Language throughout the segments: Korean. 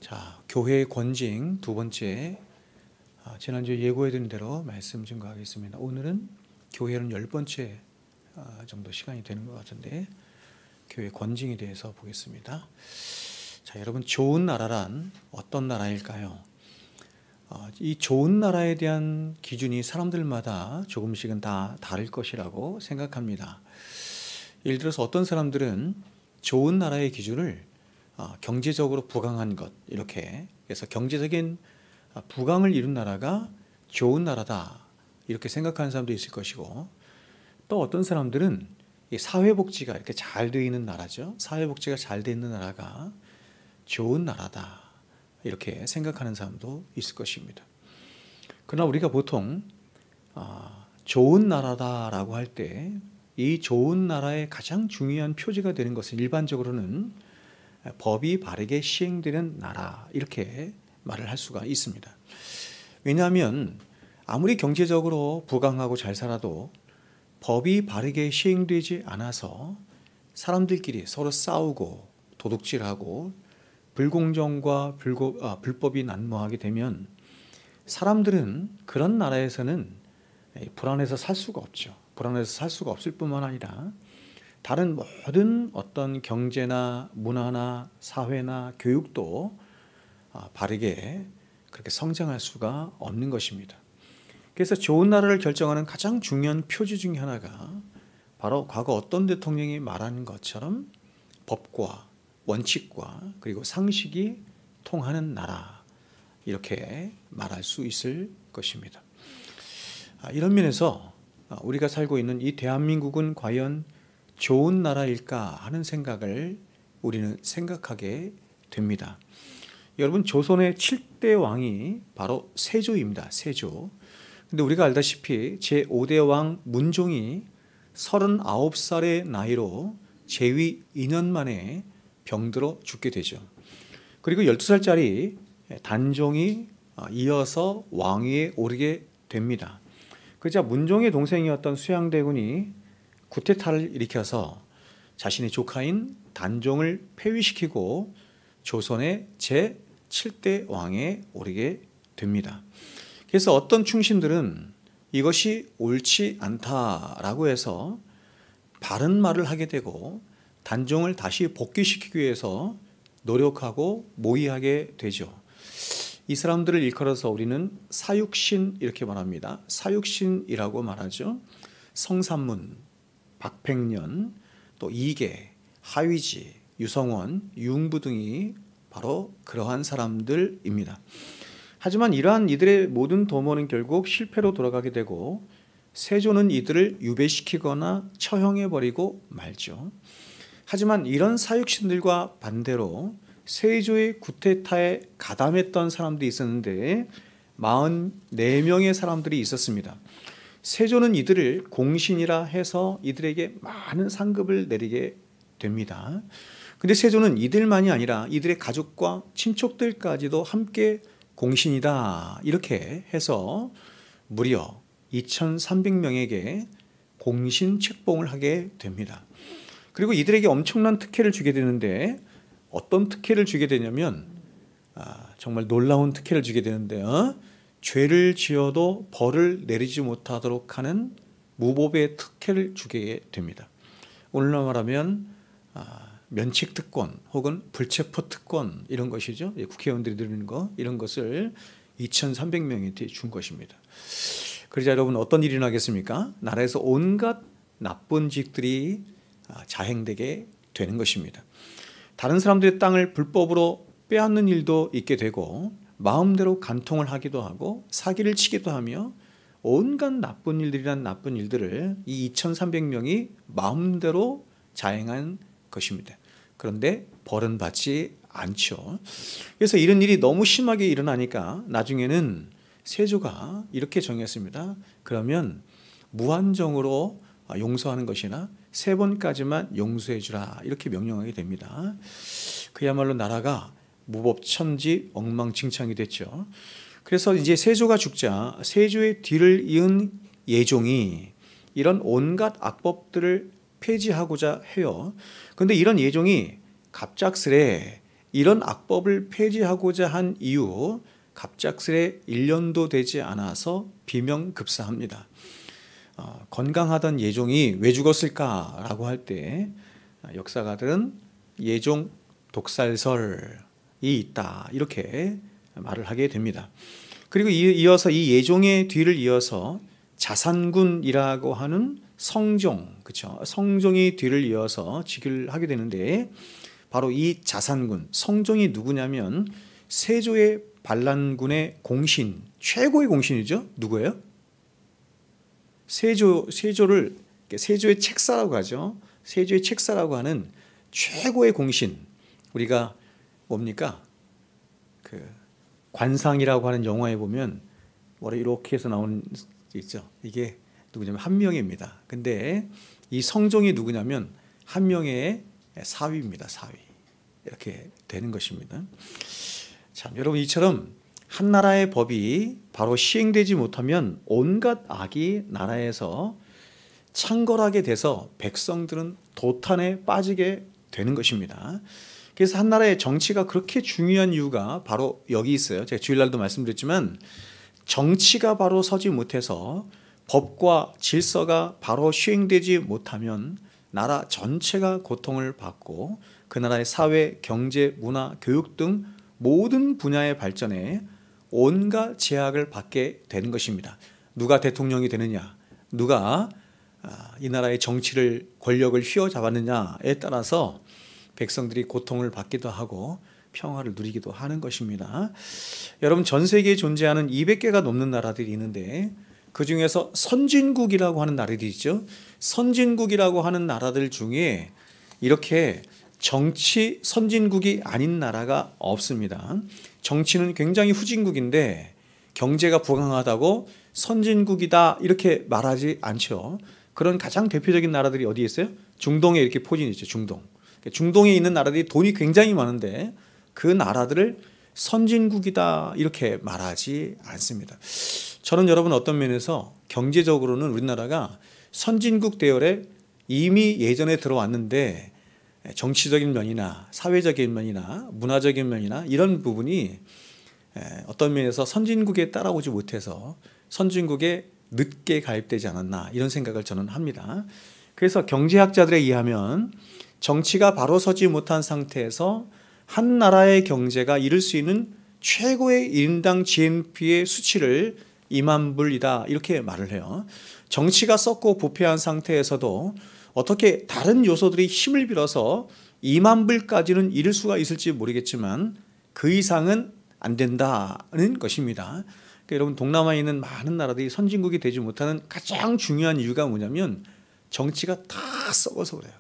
자, 교회의 권징 두 번째, 지난주에 예고해드린 대로 말씀 증거하겠습니다. 오늘은 교회는 10번째 정도 시간이 되는 것 같은데 교회 권징에 대해서 보겠습니다. 자, 여러분, 좋은 나라란 어떤 나라일까요? 이 좋은 나라에 대한 기준이 사람들마다 조금씩은 다 다를 것이라고 생각합니다. 예를 들어서 어떤 사람들은 좋은 나라의 기준을 경제적으로 부강한 것, 이렇게 해서 경제적인 부강을 이룬 나라가 좋은 나라다, 이렇게 생각하는 사람도 있을 것이고, 또 어떤 사람들은 이 사회복지가 이렇게 잘 되어 있는 나라죠. 사회복지가 잘 되어 있는 나라가 좋은 나라다, 이렇게 생각하는 사람도 있을 것입니다. 그러나 우리가 보통 좋은 나라다라고 할 때 이 좋은 나라의 가장 중요한 표지가 되는 것은 일반적으로는 법이 바르게 시행되는 나라, 이렇게 말을 할 수가 있습니다. 왜냐하면 아무리 경제적으로 부강하고 잘 살아도 법이 바르게 시행되지 않아서 사람들끼리 서로 싸우고 도둑질하고 불공정과 불법이 난무하게 되면 사람들은 그런 나라에서는 불안해서 살 수가 없죠. 불안해서 살 수가 없을 뿐만 아니라 다른 모든 어떤 경제나 문화나 사회나 교육도 바르게 그렇게 성장할 수가 없는 것입니다. 그래서 좋은 나라를 결정하는 가장 중요한 표지 중에 하나가 바로 과거 어떤 대통령이 말한 것처럼 법과 원칙과 그리고 상식이 통하는 나라, 이렇게 말할 수 있을 것입니다. 이런 면에서 우리가 살고 있는 이 대한민국은 과연 좋은 나라일까 하는 생각을 우리는 생각하게 됩니다. 여러분, 조선의 7대 왕이 바로 세조입니다. 세조. 근데 우리가 알다시피 제5대 왕 문종이 39살의 나이로 재위 2년 만에 병들어 죽게 되죠. 그리고 12살짜리 단종이 이어서 왕위에 오르게 됩니다. 그러자 문종의 동생이었던 수양대군이 구테타를 일으켜서 자신의 조카인 단종을 폐위시키고 조선의 제7대 왕에 오르게 됩니다. 그래서 어떤 충신들은 이것이 옳지 않다라고 해서 바른 말을 하게 되고 단종을 다시 복귀시키기 위해서 노력하고 모의하게 되죠. 이 사람들을 일컬어서 우리는 사육신, 이렇게 말합니다. 사육신이라고 말하죠. 성삼문, 박팽년, 또 이계, 하위지, 유성원, 유흥부 등이 바로 그러한 사람들입니다. 하지만 이러한 이들의 모든 도모는 결국 실패로 돌아가게 되고 세조는 이들을 유배시키거나 처형해버리고 말죠. 하지만 이런 사육신들과 반대로 세조의 구테타에 가담했던 사람들이 있었는데 44명의 사람들이 있었습니다. 세조는 이들을 공신이라 해서 이들에게 많은 상급을 내리게 됩니다. 근데 세조는 이들만이 아니라 이들의 가족과 친척들까지도 함께 공신이다, 이렇게 해서 무려 2,300명에게 공신 책봉을 하게 됩니다. 그리고 이들에게 엄청난 특혜를 주게 되는데 어떤 특혜를 주게 되냐면 정말 놀라운 특혜를 주게 되는데요. 죄를 지어도 벌을 내리지 못하도록 하는 무법의 특혜를 주게 됩니다. 오늘날 말하면 면책특권 혹은 불체포특권, 이런 것이죠. 국회의원들이 드리는 거, 이런 것을 2,300명한테 준 것입니다. 그러자 여러분, 어떤 일이 나겠습니까? 나라에서 온갖 나쁜 짓들이 자행되게 되는 것입니다. 다른 사람들의 땅을 불법으로 빼앗는 일도 있게 되고 마음대로 간통을 하기도 하고 사기를 치기도 하며 온갖 나쁜 일들이란 나쁜 일들을 이 2,300명이 마음대로 자행한 것입니다. 그런데 벌은 받지 않죠. 그래서 이런 일이 너무 심하게 일어나니까 나중에는 세조가 이렇게 정했습니다. 그러면 무한정으로 용서하는 것이나 3번까지만 용서해 주라, 이렇게 명령하게 됩니다. 그야말로 나라가 무법천지 엉망진창이 됐죠. 그래서 이제 세조가 죽자 세조의 뒤를 이은 예종이 이런 온갖 악법들을 폐지하고자 해요. 그런데 이런 예종이 갑작스레 이런 악법을 폐지하고자 한 이후 갑작스레 1년도 되지 않아서 비명급사합니다. 건강하던 예종이 왜 죽었을까라고 할 때 역사가들은 예종 독살설이 있다 이렇게 말을 하게 됩니다. 그리고 이어서 이 예종의 뒤를 이어서 자산군이라고 하는 성종, 그렇죠? 성종이 뒤를 이어서 즉위를 하게 되는데 바로 이 자산군, 성종이 누구냐면 세조의 반란군의 공신, 최고의 공신이죠. 누구예요? 세조의 책사라고 하죠. 세조의 책사라고 하는 최고의 공신. 우리가 뭡니까? 그 관상이라고 하는 영화에 보면 머리 이렇게 해서 나오는 있죠. 이게 누구냐면 한명회입니다. 근데 이 성종이 누구냐면 한명회의 사위입니다. 사위. 이렇게 되는 것입니다. 참, 여러분 이처럼 한 나라의 법이 바로 시행되지 못하면 온갖 악이 나라에서 창궐하게 돼서 백성들은 도탄에 빠지게 되는 것입니다. 그래서 한 나라의 정치가 그렇게 중요한 이유가 바로 여기 있어요. 제가 주일날도 말씀드렸지만 정치가 바로 서지 못해서 법과 질서가 바로 시행되지 못하면 나라 전체가 고통을 받고 그 나라의 사회, 경제, 문화, 교육 등 모든 분야의 발전에 온갖 제약을 받게 되는 것입니다. 누가 대통령이 되느냐, 누가 이 나라의 정치를 권력을 휘어잡았느냐에 따라서 백성들이 고통을 받기도 하고 평화를 누리기도 하는 것입니다. 여러분 전 세계에 존재하는 200개가 넘는 나라들이 있는데 그 중에서 선진국이라고 하는 나라들이 있죠. 선진국이라고 하는 나라들 중에 이렇게 정치 선진국이 아닌 나라가 없습니다. 정치는 굉장히 후진국인데 경제가 부강하다고 선진국이다 이렇게 말하지 않죠. 그런 가장 대표적인 나라들이 어디에 있어요? 중동에 이렇게 포진이 있죠. 중동에 있는 나라들이 돈이 굉장히 많은데 그 나라들을 선진국이다 이렇게 말하지 않습니다. 저는 여러분 어떤 면에서 경제적으로는 우리나라가 선진국 대열에 이미 예전에 들어왔는데 정치적인 면이나 사회적인 면이나 문화적인 면이나 이런 부분이 어떤 면에서 선진국에 따라오지 못해서 선진국에 늦게 가입되지 않았나 이런 생각을 저는 합니다. 그래서 경제학자들에 의하면 정치가 바로 서지 못한 상태에서 한 나라의 경제가 이룰 수 있는 최고의 1인당 GNP의 수치를 2만 불이다 이렇게 말을 해요. 정치가 썩고 부패한 상태에서도 어떻게 다른 요소들이 힘을 빌어서 2만 불까지는 이룰 수가 있을지 모르겠지만 그 이상은 안 된다는 것입니다. 그러니까 여러분 동남아에 있는 많은 나라들이 선진국이 되지 못하는 가장 중요한 이유가 뭐냐면 정치가 다 썩어서 그래요.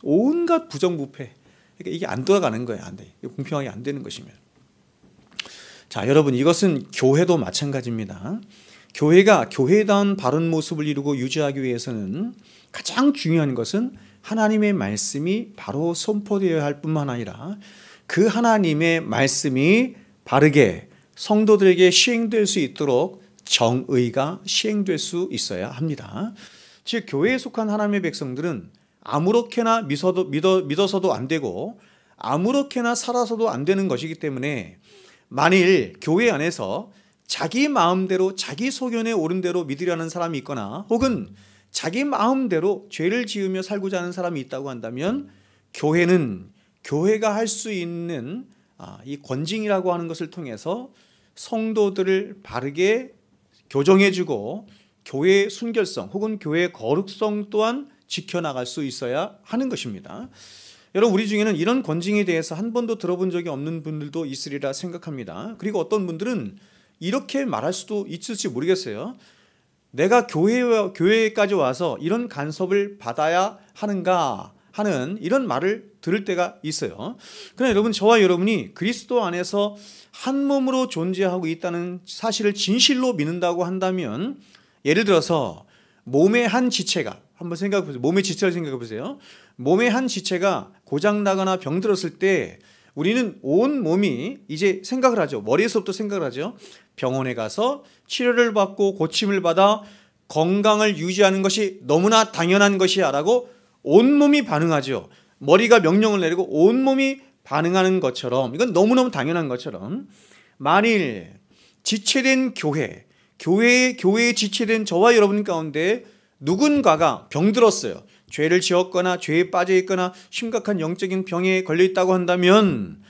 온갖 부정부패. 그러니까 이게 안 돌아가는 거예요. 안 돼. 공평하게 안 되는 것입니다. 자, 여러분 이것은 교회도 마찬가지입니다. 교회가 교회다운 바른 모습을 이루고 유지하기 위해서는 가장 중요한 것은 하나님의 말씀이 바로 선포되어야 할 뿐만 아니라 그 하나님의 말씀이 바르게 성도들에게 시행될 수 있도록 정의가 시행될 수 있어야 합니다. 즉 교회에 속한 하나님의 백성들은 아무렇게나 믿어서도 안 되고 아무렇게나 살아서도 안 되는 것이기 때문에 만일 교회 안에서 자기 마음대로 자기 소견에 옳은 대로 믿으려는 사람이 있거나 혹은 자기 마음대로 죄를 지으며 살고자 하는 사람이 있다고 한다면 교회는 교회가 할 수 있는 이 권징이라고 하는 것을 통해서 성도들을 바르게 교정해주고 교회의 순결성 혹은 교회의 거룩성 또한 지켜나갈 수 있어야 하는 것입니다. 여러분 우리 중에는 이런 권징에 대해서 한 번도 들어본 적이 없는 분들도 있으리라 생각합니다. 그리고 어떤 분들은 이렇게 말할 수도 있을지 모르겠어요. 내가 교회까지 와서 이런 간섭을 받아야 하는가 하는 이런 말을 들을 때가 있어요. 그러나 여러분 저와 여러분이 그리스도 안에서 한 몸으로 존재하고 있다는 사실을 진실로 믿는다고 한다면 예를 들어서 몸의 한 지체가 한번 생각해 보세요. 몸의 지체를 생각해 보세요. 몸의 한 지체가 고장나거나 병들었을 때 우리는 온 몸이 이제 생각을 하죠. 머리에서부터 생각을 하죠. 병원에 가서 치료를 받고 고침을 받아 건강을 유지하는 것이 너무나 당연한 것이야 라고 온몸이 반응하죠. 머리가 명령을 내리고 온몸이 반응하는 것처럼, 이건 너무너무 당연한 것처럼, 만일 지체된 교회에 지체된 저와 여러분 가운데 누군가가 병들었어요. 죄를 지었거나 죄에 빠져 있거나 심각한 영적인 병에 걸려 있다고 한다면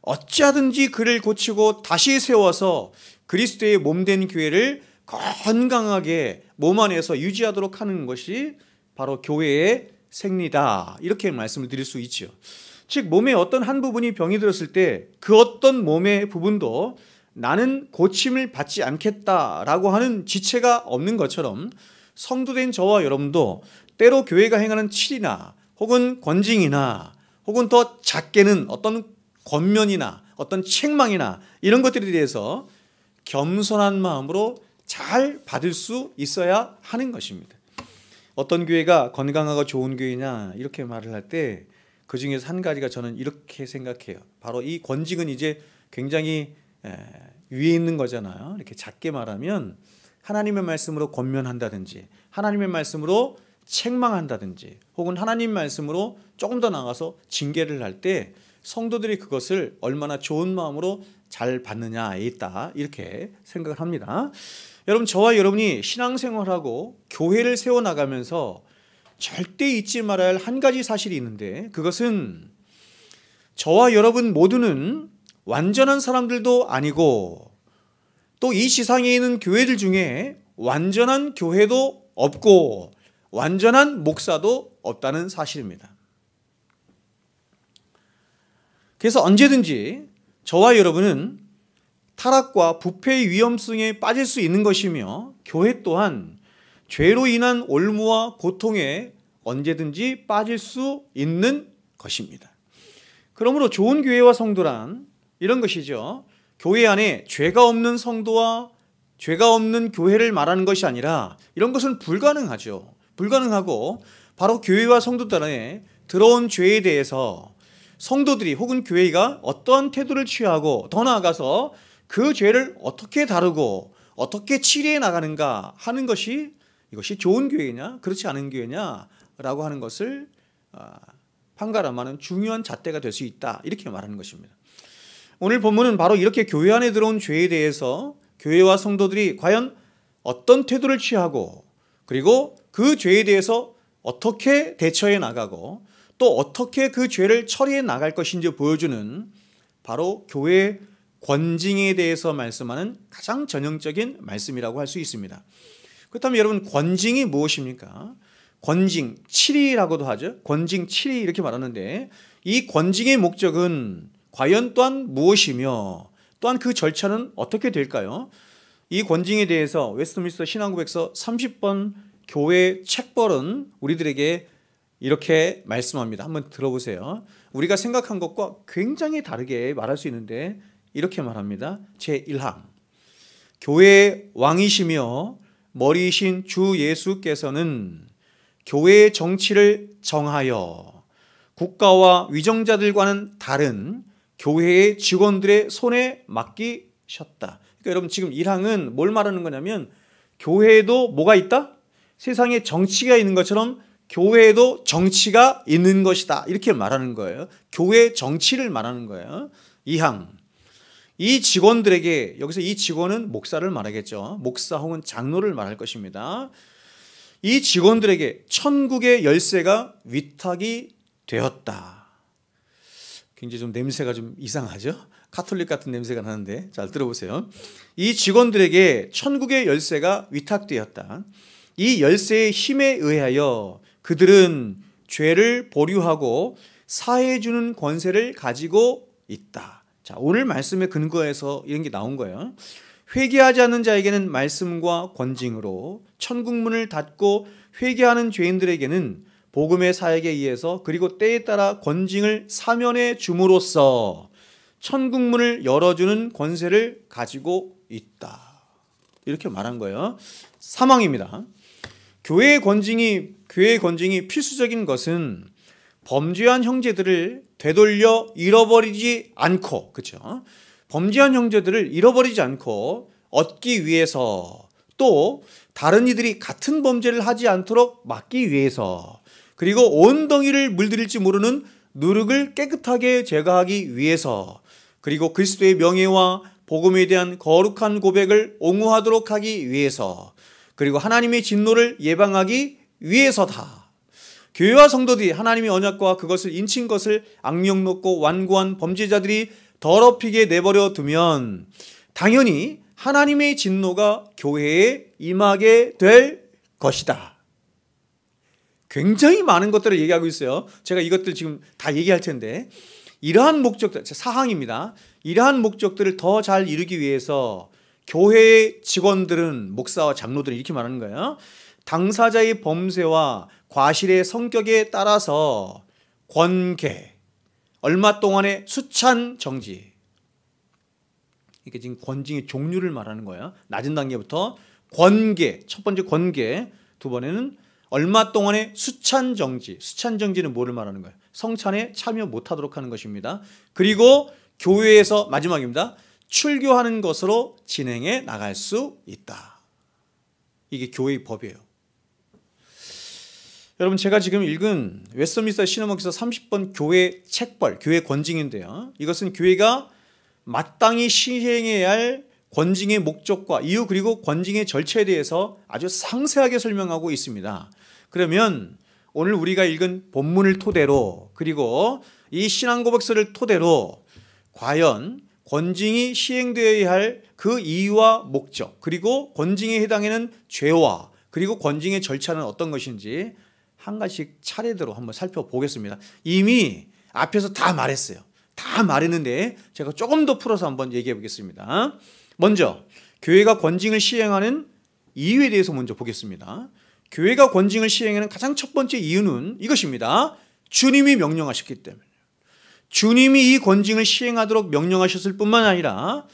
어찌하든지 그를 고치고 다시 세워서 그리스도의 몸된 교회를 건강하게 몸 안에서 유지하도록 하는 것이 바로 교회의 생리다, 이렇게 말씀을 드릴 수 있죠. 즉 몸의 어떤 한 부분이 병이 들었을 때 그 어떤 몸의 부분도 나는 고침을 받지 않겠다라고 하는 지체가 없는 것처럼, 성도된 저와 여러분도 때로 교회가 행하는 칠이나 혹은 권징이나 혹은 더 작게는 어떤 권면이나 어떤 책망이나 이런 것들에 대해서 겸손한 마음으로 잘 받을 수 있어야 하는 것입니다. 어떤 교회가 건강하고 좋은 교회냐 이렇게 말을 할 때 그 중에서 한 가지가 저는 이렇게 생각해요. 바로 이 권징은 이제 굉장히 위에 있는 거잖아요. 이렇게 작게 말하면 하나님의 말씀으로 권면한다든지 하나님의 말씀으로 책망한다든지 혹은 하나님 말씀으로 조금 더 나가서 징계를 할 때 성도들이 그것을 얼마나 좋은 마음으로 잘 받느냐에 있다, 이렇게 생각을 합니다. 여러분, 저와 여러분이 신앙생활하고 교회를 세워나가면서 절대 잊지 말아야 할 한 가지 사실이 있는데, 그것은 저와 여러분 모두는 완전한 사람들도 아니고 또 이 지상에 있는 교회들 중에 완전한 교회도 없고 완전한 목사도 없다는 사실입니다. 그래서 언제든지 저와 여러분은 타락과 부패의 위험성에 빠질 수 있는 것이며, 교회 또한 죄로 인한 올무와 고통에 언제든지 빠질 수 있는 것입니다. 그러므로 좋은 교회와 성도란 이런 것이죠. 교회 안에 죄가 없는 성도와 죄가 없는 교회를 말하는 것이 아니라, 이런 것은 불가능하죠. 불가능하고 바로 교회와 성도들 안에 들어온 죄에 대해서 성도들이 혹은 교회가 어떠한 태도를 취하고 더 나아가서 그 죄를 어떻게 다루고 어떻게 치리해 나가는가 하는 것이, 이것이 좋은 교회냐 그렇지 않은 교회냐라고 하는 것을 판가름하는 중요한 잣대가 될 수 있다, 이렇게 말하는 것입니다. 오늘 본문은 바로 이렇게 교회 안에 들어온 죄에 대해서 교회와 성도들이 과연 어떤 태도를 취하고 그리고 그 죄에 대해서 어떻게 대처해 나가고 또 어떻게 그 죄를 처리해 나갈 것인지 보여주는, 바로 교회의 권징에 대해서 말씀하는 가장 전형적인 말씀이라고 할 수 있습니다. 그렇다면 여러분, 권징이 무엇입니까? 권징, 칠이라고도 하죠. 권징, 칠이 이렇게 말하는데, 이 권징의 목적은 과연 또한 무엇이며 또한 그 절차는 어떻게 될까요? 이 권징에 대해서 웨스트민스터 신앙고백서 30번 교회 책벌은 우리들에게 이렇게 말씀합니다. 한번 들어보세요. 우리가 생각한 것과 굉장히 다르게 말할 수 있는데 이렇게 말합니다. 제1항, 교회의 왕이시며 머리이신 주 예수께서는 교회의 정치를 정하여 국가와 위정자들과는 다른 교회의 직원들의 손에 맡기셨다. 그러니까 여러분, 지금 1항은 뭘 말하는 거냐면, 교회에도 뭐가 있다? 세상에 정치가 있는 것처럼 교회에도 정치가 있는 것이다, 이렇게 말하는 거예요. 교회 정치를 말하는 거예요. 2항, 이 직원들에게, 여기서 이 직원은 목사를 말하겠죠. 목사 혹은 장로를 말할 것입니다. 이 직원들에게 천국의 열쇠가 위탁이 되었다. 굉장히 좀 냄새가 좀 이상하죠? 카톨릭 같은 냄새가 나는데 잘 들어보세요. 이 직원들에게 천국의 열쇠가 위탁되었다. 이 열쇠의 힘에 의하여 그들은 죄를 보류하고 사해 주는 권세를 가지고 있다. 자, 오늘 말씀의 근거에서 이런 게 나온 거예요. 회개하지 않는 자에게는 말씀과 권징으로 천국문을 닫고 회개하는 죄인들에게는 복음의 사역에 의해서 그리고 때에 따라 권징을 사면해 줌으로써 천국문을 열어주는 권세를 가지고 있다, 이렇게 말한 거예요. 3항입니다. 교회의 권징이 필수적인 것은 범죄한 형제들을 되돌려 잃어버리지 않고, 그렇죠? 범죄한 형제들을 잃어버리지 않고 얻기 위해서, 또 다른 이들이 같은 범죄를 하지 않도록 막기 위해서, 그리고 온 덩이를 물들일지 모르는 누룩을 깨끗하게 제거하기 위해서, 그리고 그리스도의 명예와 복음에 대한 거룩한 고백을 옹호하도록 하기 위해서, 그리고 하나님의 진노를 예방하기 위해서다. 교회와 성도들이 하나님의 언약과 그것을 인친 것을 악명 높고 완고한 범죄자들이 더럽히게 내버려 두면 당연히 하나님의 진노가 교회에 임하게 될 것이다. 굉장히 많은 것들을 얘기하고 있어요. 제가 이것들 지금 다 얘기할 텐데, 이러한 목적들, 사항입니다. 이러한 목적들을 더 잘 이루기 위해서 교회의 직원들은, 목사와 장로들은 이렇게 말하는 거예요. 당사자의 범죄와 과실의 성격에 따라서 권계, 얼마 동안의 수찬 정지, 이게 지금 권징의 종류를 말하는 거예요. 낮은 단계부터 권계, 첫 번째 권계, 두 번에는 얼마 동안의 수찬 정지. 수찬 정지는 뭐를 말하는 거예요? 성찬에 참여 못하도록 하는 것입니다. 그리고 교회에서 마지막입니다. 출교하는 것으로 진행해 나갈 수 있다. 이게 교회의 법이에요. 여러분, 제가 지금 읽은 웨스트민스터 신학목에서 30번 교회 책벌, 교회 권징인데요. 이것은 교회가 마땅히 시행해야 할 권징의 목적과 이유, 그리고 권징의 절차에 대해서 아주 상세하게 설명하고 있습니다. 그러면 오늘 우리가 읽은 본문을 토대로, 그리고 이 신앙고백서를 토대로 과연 권징이 시행되어야 할 그 이유와 목적, 그리고 권징에 해당하는 죄와, 그리고 권징의 절차는 어떤 것인지 한 가지씩 차례대로 한번 살펴보겠습니다. 이미 앞에서 다 말했어요. 다 말했는데 제가 조금 더 풀어서 한번 얘기해 보겠습니다. 먼저 교회가 권징을 시행하는 이유에 대해서 먼저 보겠습니다. 교회가 권징을 시행하는 가장 첫 번째 이유는 이것입니다. 주님이 명령하셨기 때문에. 주님이 이 권징을 시행하도록 명령하셨을 뿐만 아니라,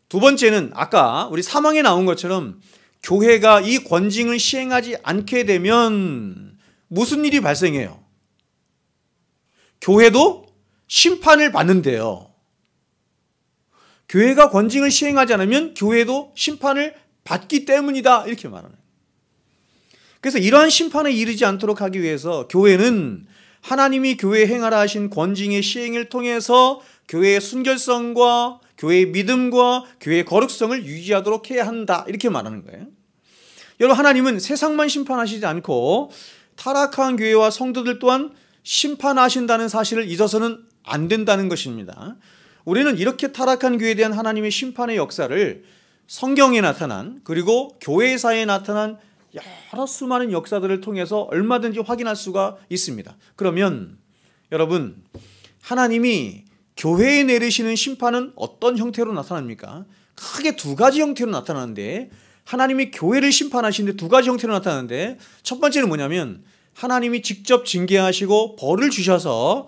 두 번째는 아까 우리 사망에 나온 것처럼 교회가 이 권징을 시행하지 않게 되면 무슨 일이 발생해요? 교회도 심판을 받는데요. 교회가 권징을 시행하지 않으면 교회도 심판을 받기 때문이다, 이렇게 말하는. 그래서 이러한 심판에 이르지 않도록 하기 위해서 교회는 하나님이 교회에 행하라 하신 권징의 시행을 통해서 교회의 순결성과 교회의 믿음과 교회의 거룩성을 유지하도록 해야 한다, 이렇게 말하는 거예요. 여러분, 하나님은 세상만 심판하시지 않고 타락한 교회와 성도들 또한 심판하신다는 사실을 잊어서는 안 된다는 것입니다. 우리는 이렇게 타락한 교회에 대한 하나님의 심판의 역사를 성경에 나타난, 그리고 교회사에 나타난 여러 수많은 역사들을 통해서 얼마든지 확인할 수가 있습니다. 그러면 여러분, 하나님이 교회에 내리시는 심판은 어떤 형태로 나타납니까? 크게 두 가지 형태로 나타나는데, 하나님이 교회를 심판하시는데 두 가지 형태로 나타나는데, 첫 번째는 뭐냐면 하나님이 직접 징계하시고 벌을 주셔서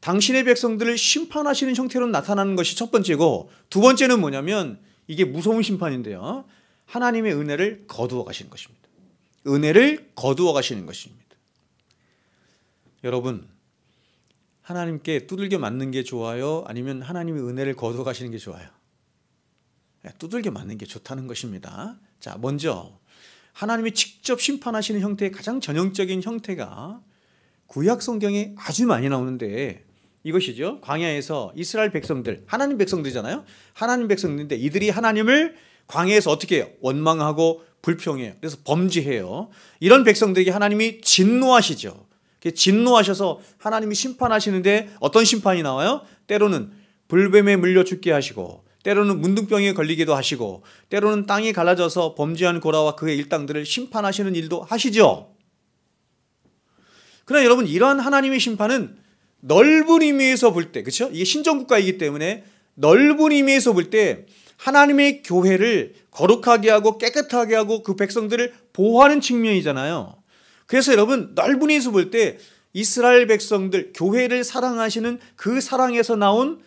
당신의 백성들을 심판하시는 형태로 나타나는 것이 첫 번째고, 두 번째는 뭐냐면 이게 무서운 심판인데요, 하나님의 은혜를 거두어 가시는 것입니다. 은혜를 거두어 가시는 것입니다. 여러분, 하나님께 두들겨 맞는 게 좋아요? 아니면 하나님의 은혜를 거두어 가시는 게 좋아요? 두들겨 맞는 게 좋다는 것입니다. 자, 먼저 하나님이 직접 심판하시는 형태의 가장 전형적인 형태가 구약 성경에 아주 많이 나오는데, 이것이죠. 광야에서 이스라엘 백성들, 하나님 백성들이잖아요. 하나님 백성들인데 이들이 하나님을 광야에서 어떻게 해요? 원망하고 불평해요. 그래서 범죄해요. 이런 백성들에게 하나님이 진노하시죠. 진노하셔서 하나님이 심판하시는데 어떤 심판이 나와요? 때로는 불뱀에 물려 죽게 하시고, 때로는 문둥병에 걸리기도 하시고, 때로는 땅이 갈라져서 범죄한 고라와 그의 일당들을 심판하시는 일도 하시죠. 그러나 여러분, 이러한 하나님의 심판은 넓은 의미에서 볼 때, 그렇죠? 이게 신정국가이기 때문에 넓은 의미에서 볼 때 하나님의 교회를 거룩하게 하고 깨끗하게 하고 그 백성들을 보호하는 측면이잖아요. 그래서 여러분, 넓은 의미에서 볼 때 이스라엘 백성들, 교회를 사랑하시는 그 사랑에서 나온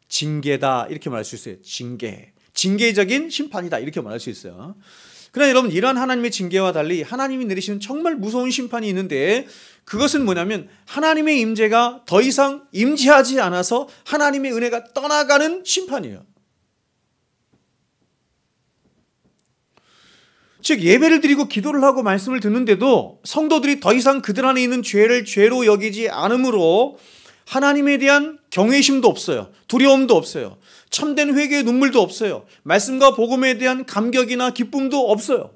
징계다, 이렇게 말할 수 있어요. 징계적인 심판이다, 이렇게 말할 수 있어요. 그러나 여러분, 이러한 하나님의 징계와 달리 하나님이 내리시는 정말 무서운 심판이 있는데, 그것은 뭐냐면 하나님의 임재가 더 이상 임재하지 않아서 하나님의 은혜가 떠나가는 심판이에요. 즉, 예배를 드리고 기도를 하고 말씀을 듣는데도 성도들이 더 이상 그들 안에 있는 죄를 죄로 여기지 않으므로 하나님에 대한 경외심도 없어요. 두려움도 없어요. 참된 회개의 눈물도 없어요. 말씀과 복음에 대한 감격이나 기쁨도 없어요.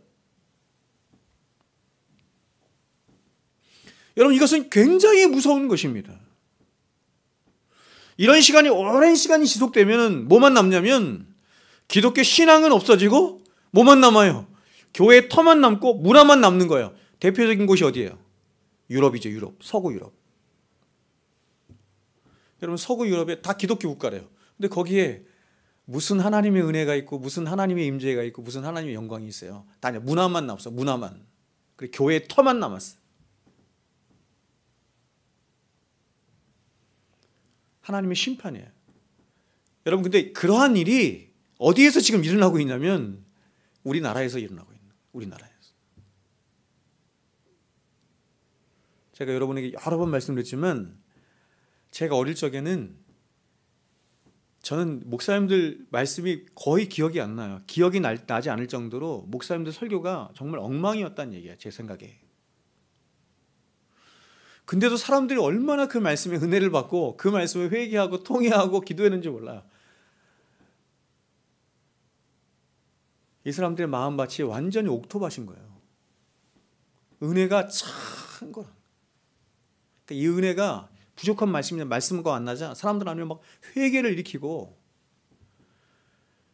여러분, 이것은 굉장히 무서운 것입니다. 이런 시간이 오랜 시간이 지속되면 뭐만 남냐면 기독교 신앙은 없어지고 뭐만 남아요? 교회의 터만 남고 문화만 남는 거예요. 대표적인 곳이 어디예요? 유럽이죠. 유럽. 서구 유럽. 여러분, 서구 유럽에 다 기독교 국가래요. 근데 거기에 무슨 하나님의 은혜가 있고 무슨 하나님의 임재가 있고 무슨 하나님의 영광이 있어요. 다 문화만 남았어. 문화만. 그리고 교회의 터만 남았어. 하나님의 심판이에요. 여러분, 근데 그러한 일이 어디에서 지금 일어나고 있냐면 우리나라에서 일어나고 있는 거예요. 우리나라에서. 제가 여러분에게 여러 번 말씀드렸지만 제가 어릴 적에는 저는 목사님들 말씀이 거의 기억이 안 나요. 기억이 나지 않을 정도로 목사님들 설교가 정말 엉망이었다는 얘기예요. 제 생각에. 근데도 사람들이 얼마나 그 말씀에 은혜를 받고 그 말씀에 회개하고 통회하고 기도했는지 몰라요. 이 사람들의 마음밭이 완전히 옥토밭인 거예요. 은혜가 찬 거라. 이 은혜가 부족한 말씀과 만나자 사람들 안에 막 회개를 일으키고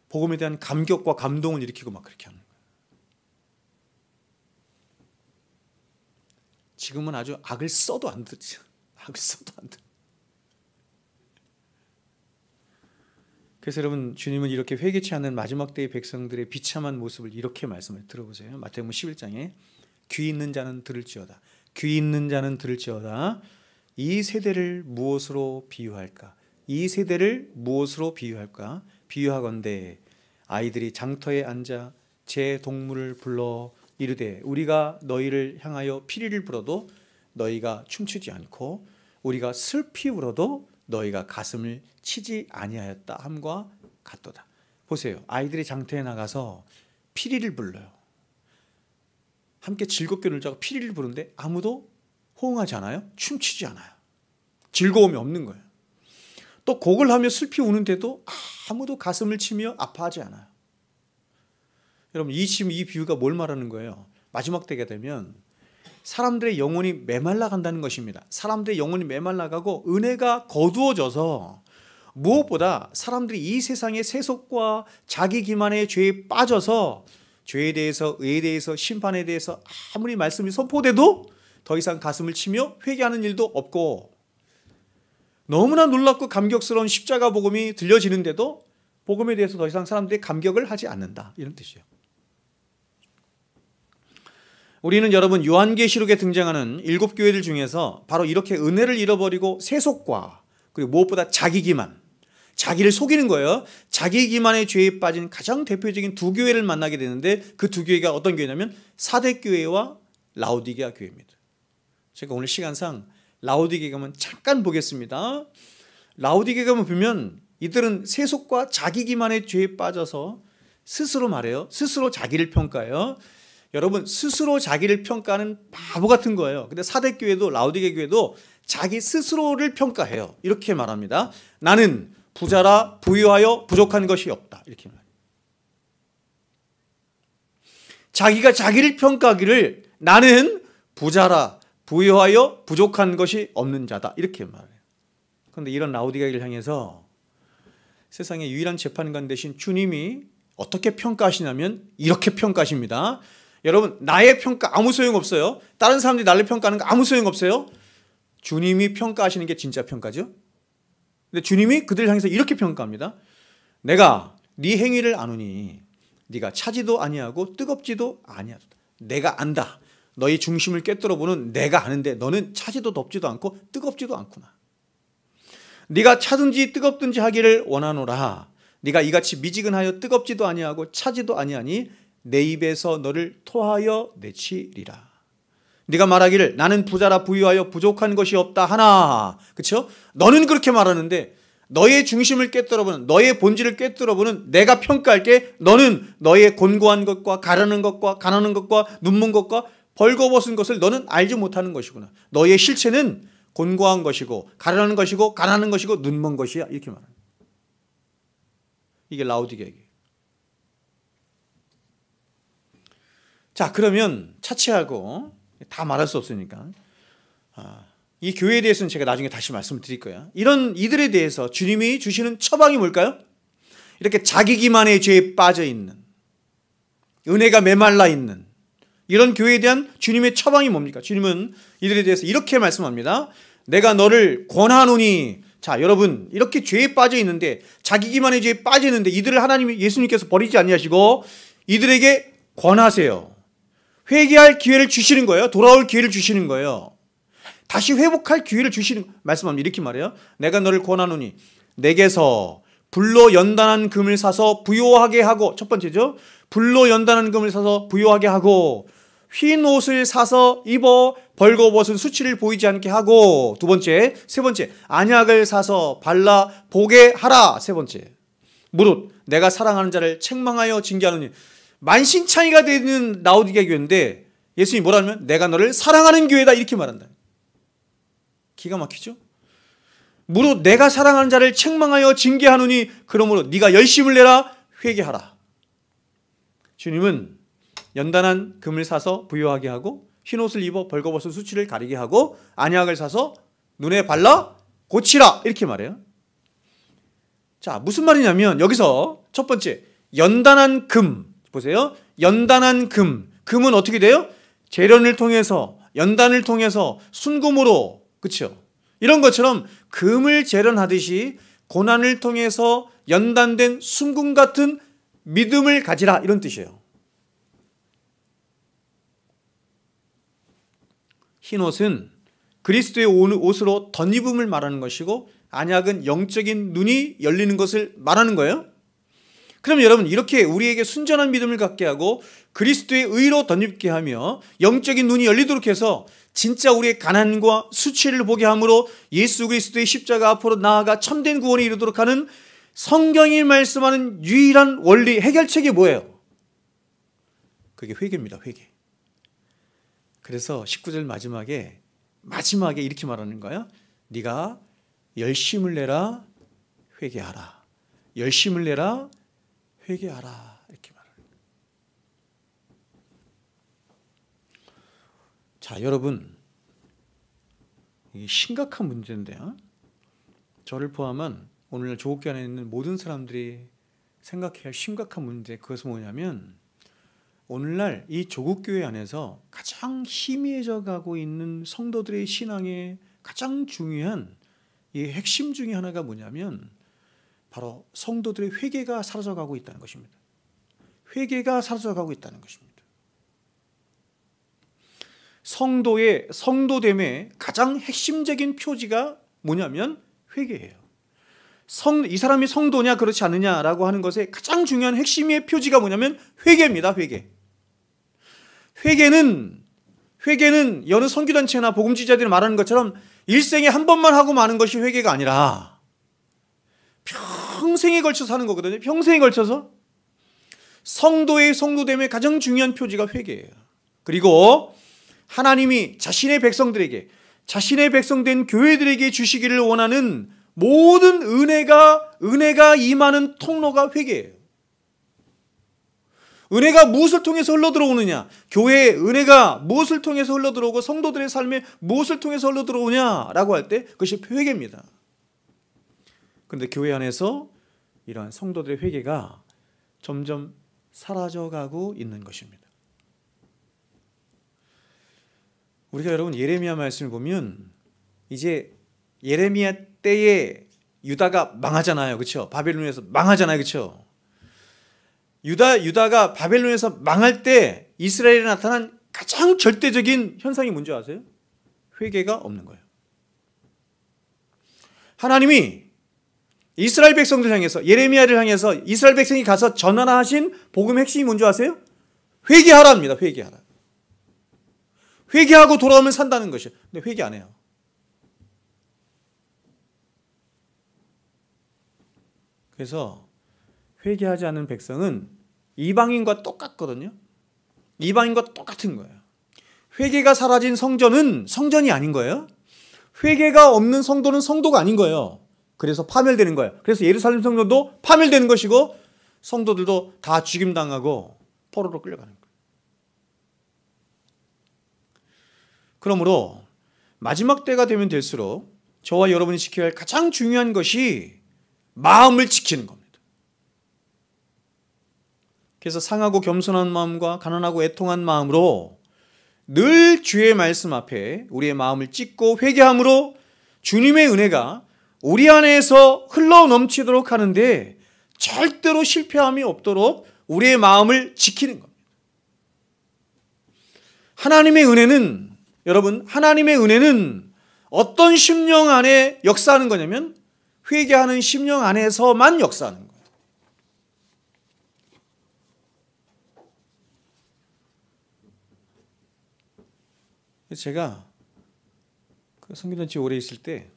복음에 대한 감격과 감동을 일으키고 막 그렇게 하는 거예요. 지금은 아주 악을 써도 안 듣죠. 악을 써도 안 듣. 그래서 여러분, 주님은 이렇게 회개치 않는 마지막 때의 백성들의 비참한 모습을 이렇게 말씀을 들어보세요. 마태복음 11장에 귀 있는 자는 들을지어다. 귀 있는 자는 들을지어다. 이 세대를 무엇으로 비유할까? 이 세대를 무엇으로 비유할까? 비유하건대 아이들이 장터에 앉아 제 동물을 불러 이르되 우리가 너희를 향하여 피리를 불어도 너희가 춤추지 않고 우리가 슬피 울어도 너희가 가슴을 치지 아니하였다 함과 같도다. 보세요. 아이들이 장터에 나가서 피리를 불러요. 함께 즐겁게 놀자고 피리를 부르는데 아무도 호응하지 않아요? 춤추지 않아요. 즐거움이 없는 거예요. 또 곡을 하며 슬피 우는데도 아무도 가슴을 치며 아파하지 않아요. 여러분, 지금 이 비유가 뭘 말하는 거예요? 마지막 때가 되면 사람들의 영혼이 메말라 간다는 것입니다. 사람들의 영혼이 메말라 가고 은혜가 거두어져서 무엇보다 사람들이 이 세상의 세속과 자기 기만의 죄에 빠져서 죄에 대해서, 의에 대해서, 심판에 대해서 아무리 말씀이 선포돼도 더 이상 가슴을 치며 회개하는 일도 없고 너무나 놀랍고 감격스러운 십자가 복음이 들려지는데도 복음에 대해서 더 이상 사람들이 감격을 하지 않는다. 이런 뜻이에요. 우리는 여러분 요한계시록에 등장하는 7교회들 중에서 바로 이렇게 은혜를 잃어버리고 세속과 그리고 무엇보다 자기 기만, 자기를 속이는 거예요. 자기 기만의 죄에 빠진 가장 대표적인 두 교회를 만나게 되는데 그 두 교회가 어떤 교회냐면 사대교회와 라오디게아 교회입니다. 제가 오늘 시간상 라오디게아만 잠깐 보겠습니다. 라오디게아만 보면 이들은 세속과 자기 기만의 죄에 빠져서 스스로 말해요. 스스로 자기를 평가해요. 여러분, 스스로 자기를 평가하는 바보 같은 거예요. 근데 사대교회도 라오디게아 교회도 자기 스스로를 평가해요. 이렇게 말합니다. 나는 부자라 부유하여 부족한 것이 없다. 이렇게 말해요. 자기가 자기를 평가하기를 나는 부자라 부유하여 부족한 것이 없는 자다. 이렇게 말해요. 그런데 이런 라오디게아를 향해서 세상의 유일한 재판관 되신 주님이 어떻게 평가하시냐면 이렇게 평가하십니다. 여러분, 나의 평가 아무 소용없어요. 다른 사람들이 나를 평가하는 거 아무 소용없어요. 주님이 평가하시는 게 진짜 평가죠. 근데 주님이 그들을 향해서 이렇게 평가합니다. 내가 네 행위를 아노니 네가 차지도 아니하고 뜨겁지도 아니하다. 내가 안다. 너희 중심을 꿰뚫어보는 내가 아는데 너는 차지도 덥지도 않고 뜨겁지도 않구나. 네가 차든지 뜨겁든지 하기를 원하노라. 네가 이같이 미지근하여 뜨겁지도 아니하고 차지도 아니하니 내 입에서 너를 토하여 내치리라. 네가 말하기를 나는 부자라 부유하여 부족한 것이 없다 하나. 그렇죠? 너는 그렇게 말하는데 너의 중심을 꿰뚫어보는, 너의 본질을 꿰뚫어보는 내가 평가할게. 너는 너의 곤고한 것과 가라는 것과 가난한 것과 눈먼 것과 벌거벗은 것을 너는 알지 못하는 것이구나. 너의 실체는 곤고한 것이고 가련한 것이고 가난한 것이고 눈먼 것이야 이렇게 말합니다. 이게 라오디게에게. 자, 그러면 차치하고 다 말할 수 없으니까 이 교회에 대해서는 제가 나중에 다시 말씀을 드릴 거예요. 이런 이들에 대해서 주님이 주시는 처방이 뭘까요? 이렇게 자기 기만의 죄에 빠져 있는, 은혜가 메말라 있는 이런 교회에 대한 주님의 처방이 뭡니까? 주님은 이들에 대해서 이렇게 말씀합니다. 내가 너를 권하노니. 자, 여러분 이렇게 죄에 빠져 있는데, 자기 기만의 죄에 빠져 있는데 이들을 하나님 예수님께서 버리지 아니하시고 이들에게 권하세요. 회개할 기회를 주시는 거예요. 돌아올 기회를 주시는 거예요. 다시 회복할 기회를 주시는 말씀합니다. 이렇게 말해요. 내가 너를 권하노니 내게서 불로 연단한 금을 사서 부요하게 하고, 첫 번째죠. 불로 연단한 금을 사서 부요하게 하고, 흰 옷을 사서 입어 벌거벗은 수치를 보이지 않게 하고, 두 번째. 세 번째, 안약을 사서 발라 보게 하라. 세 번째, 무릇 내가 사랑하는 자를 책망하여 징계하노니. 만신창이가 되는 라오디게아 교회인데 예수님이 뭐라면 내가 너를 사랑하는 교회다 이렇게 말한다. 기가 막히죠? 무릇 내가 사랑하는 자를 책망하여 징계하노니 그러므로 네가 열심을 내라 회개하라. 주님은 연단한 금을 사서 부요하게 하고, 흰옷을 입어 벌거벗은 수치를 가리게 하고, 안약을 사서 눈에 발라 고치라 이렇게 말해요. 자, 무슨 말이냐면 여기서 첫 번째, 연단한 금 보세요. 연단한 금. 금은 어떻게 돼요? 재련을 통해서, 연단을 통해서 순금으로, 그렇죠? 이런 것처럼 금을 재련하듯이 고난을 통해서 연단된 순금 같은 믿음을 가지라 이런 뜻이에요. 흰옷은 그리스도의 옷으로 덧입음을 말하는 것이고, 안약은 영적인 눈이 열리는 것을 말하는 거예요. 그럼 여러분, 이렇게 우리에게 순전한 믿음을 갖게 하고 그리스도의 의로 덧입게 하며 영적인 눈이 열리도록 해서 진짜 우리의 가난과 수치를 보게 함으로 예수 그리스도의 십자가 앞으로 나아가 참된 구원에 이르도록 하는 성경이 말씀하는 유일한 원리 해결책이 뭐예요? 그게 회개입니다. 회개. 그래서 19절 마지막에 이렇게 말하는 거예요. 네가 열심을 내라 회개하라. 열심을 내라 회개하라 이렇게 말합니다. 자, 여러분, 이게 심각한 문제인데요. 저를 포함한 오늘날 조국교 안에 있는 모든 사람들이 생각해야 할 심각한 문제, 그것은 뭐냐면 오늘날 이 조국교회 안에서 가장 희미해져 가고 있는 성도들의 신앙의 가장 중요한 이 핵심 중에 하나가 뭐냐면 바로 성도들의 회개가 사라져가고 있다는 것입니다. 회개가 사라져가고 있다는 것입니다. 성도의 성도됨의 가장 핵심적인 표지가 뭐냐면 회개예요. 이 사람이 성도냐 그렇지 않느냐라고 하는 것의 가장 중요한 핵심의 표지가 뭐냐면 회개입니다. 회개. 회개는 여느 선교단체나 복음지자들이 말하는 것처럼 일생에 한 번만 하고 마는 것이 회개가 아니라 평생에 걸쳐서 하는 거거든요. 평생에 걸쳐서. 성도의 성도됨의 가장 중요한 표지가 회개예요. 그리고 하나님이 자신의 백성들에게, 자신의 백성된 교회들에게 주시기를 원하는 모든 은혜가 임하는 통로가 회개예요. 은혜가 무엇을 통해서 흘러들어오느냐? 교회의 은혜가 무엇을 통해서 흘러들어오고 성도들의 삶에 무엇을 통해서 흘러들어오냐라고 할 때 그것이 회개입니다. 그런데 교회 안에서 이러한 성도들의 회개가 점점 사라져가고 있는 것입니다. 우리가 여러분 예레미야 말씀을 보면 이제 예레미야 때에 유다가 망하잖아요. 그렇죠? 바벨론에서 망하잖아요. 그렇죠? 유다가 바벨론에서 망할 때 이스라엘에 나타난 가장 절대적인 현상이 뭔지 아세요? 회개가 없는 거예요. 하나님이 이스라엘 백성들 향해서, 예레미야를 향해서 이스라엘 백성이 가서 전하신 복음의 핵심이 뭔지 아세요? 회개하라입니다. 회개하라. 회개하고 돌아오면 산다는 것이에요. 근데 회개 안 해요. 그래서 회개하지 않는 백성은 이방인과 똑같거든요. 이방인과 똑같은 거예요. 회개가 사라진 성전은 성전이 아닌 거예요. 회개가 없는 성도는 성도가 아닌 거예요. 그래서 파멸되는 거예요. 그래서 예루살렘 성도도 파멸되는 것이고 성도들도 다 죽임당하고 포로로 끌려가는 거예요. 그러므로 마지막 때가 되면 될수록 저와 여러분이 지켜야 할 가장 중요한 것이 마음을 지키는 겁니다. 그래서 상하고 겸손한 마음과 가난하고 애통한 마음으로 늘 주의 말씀 앞에 우리의 마음을 찢고 회개함으로 주님의 은혜가 우리 안에서 흘러 넘치도록 하는데 절대로 실패함이 없도록 우리의 마음을 지키는 겁니다. 하나님의 은혜는, 여러분, 하나님의 은혜는 어떤 심령 안에 역사하는 거냐면 회개하는 심령 안에서만 역사하는 거예요. 제가 그 성교단체 오래 있을 때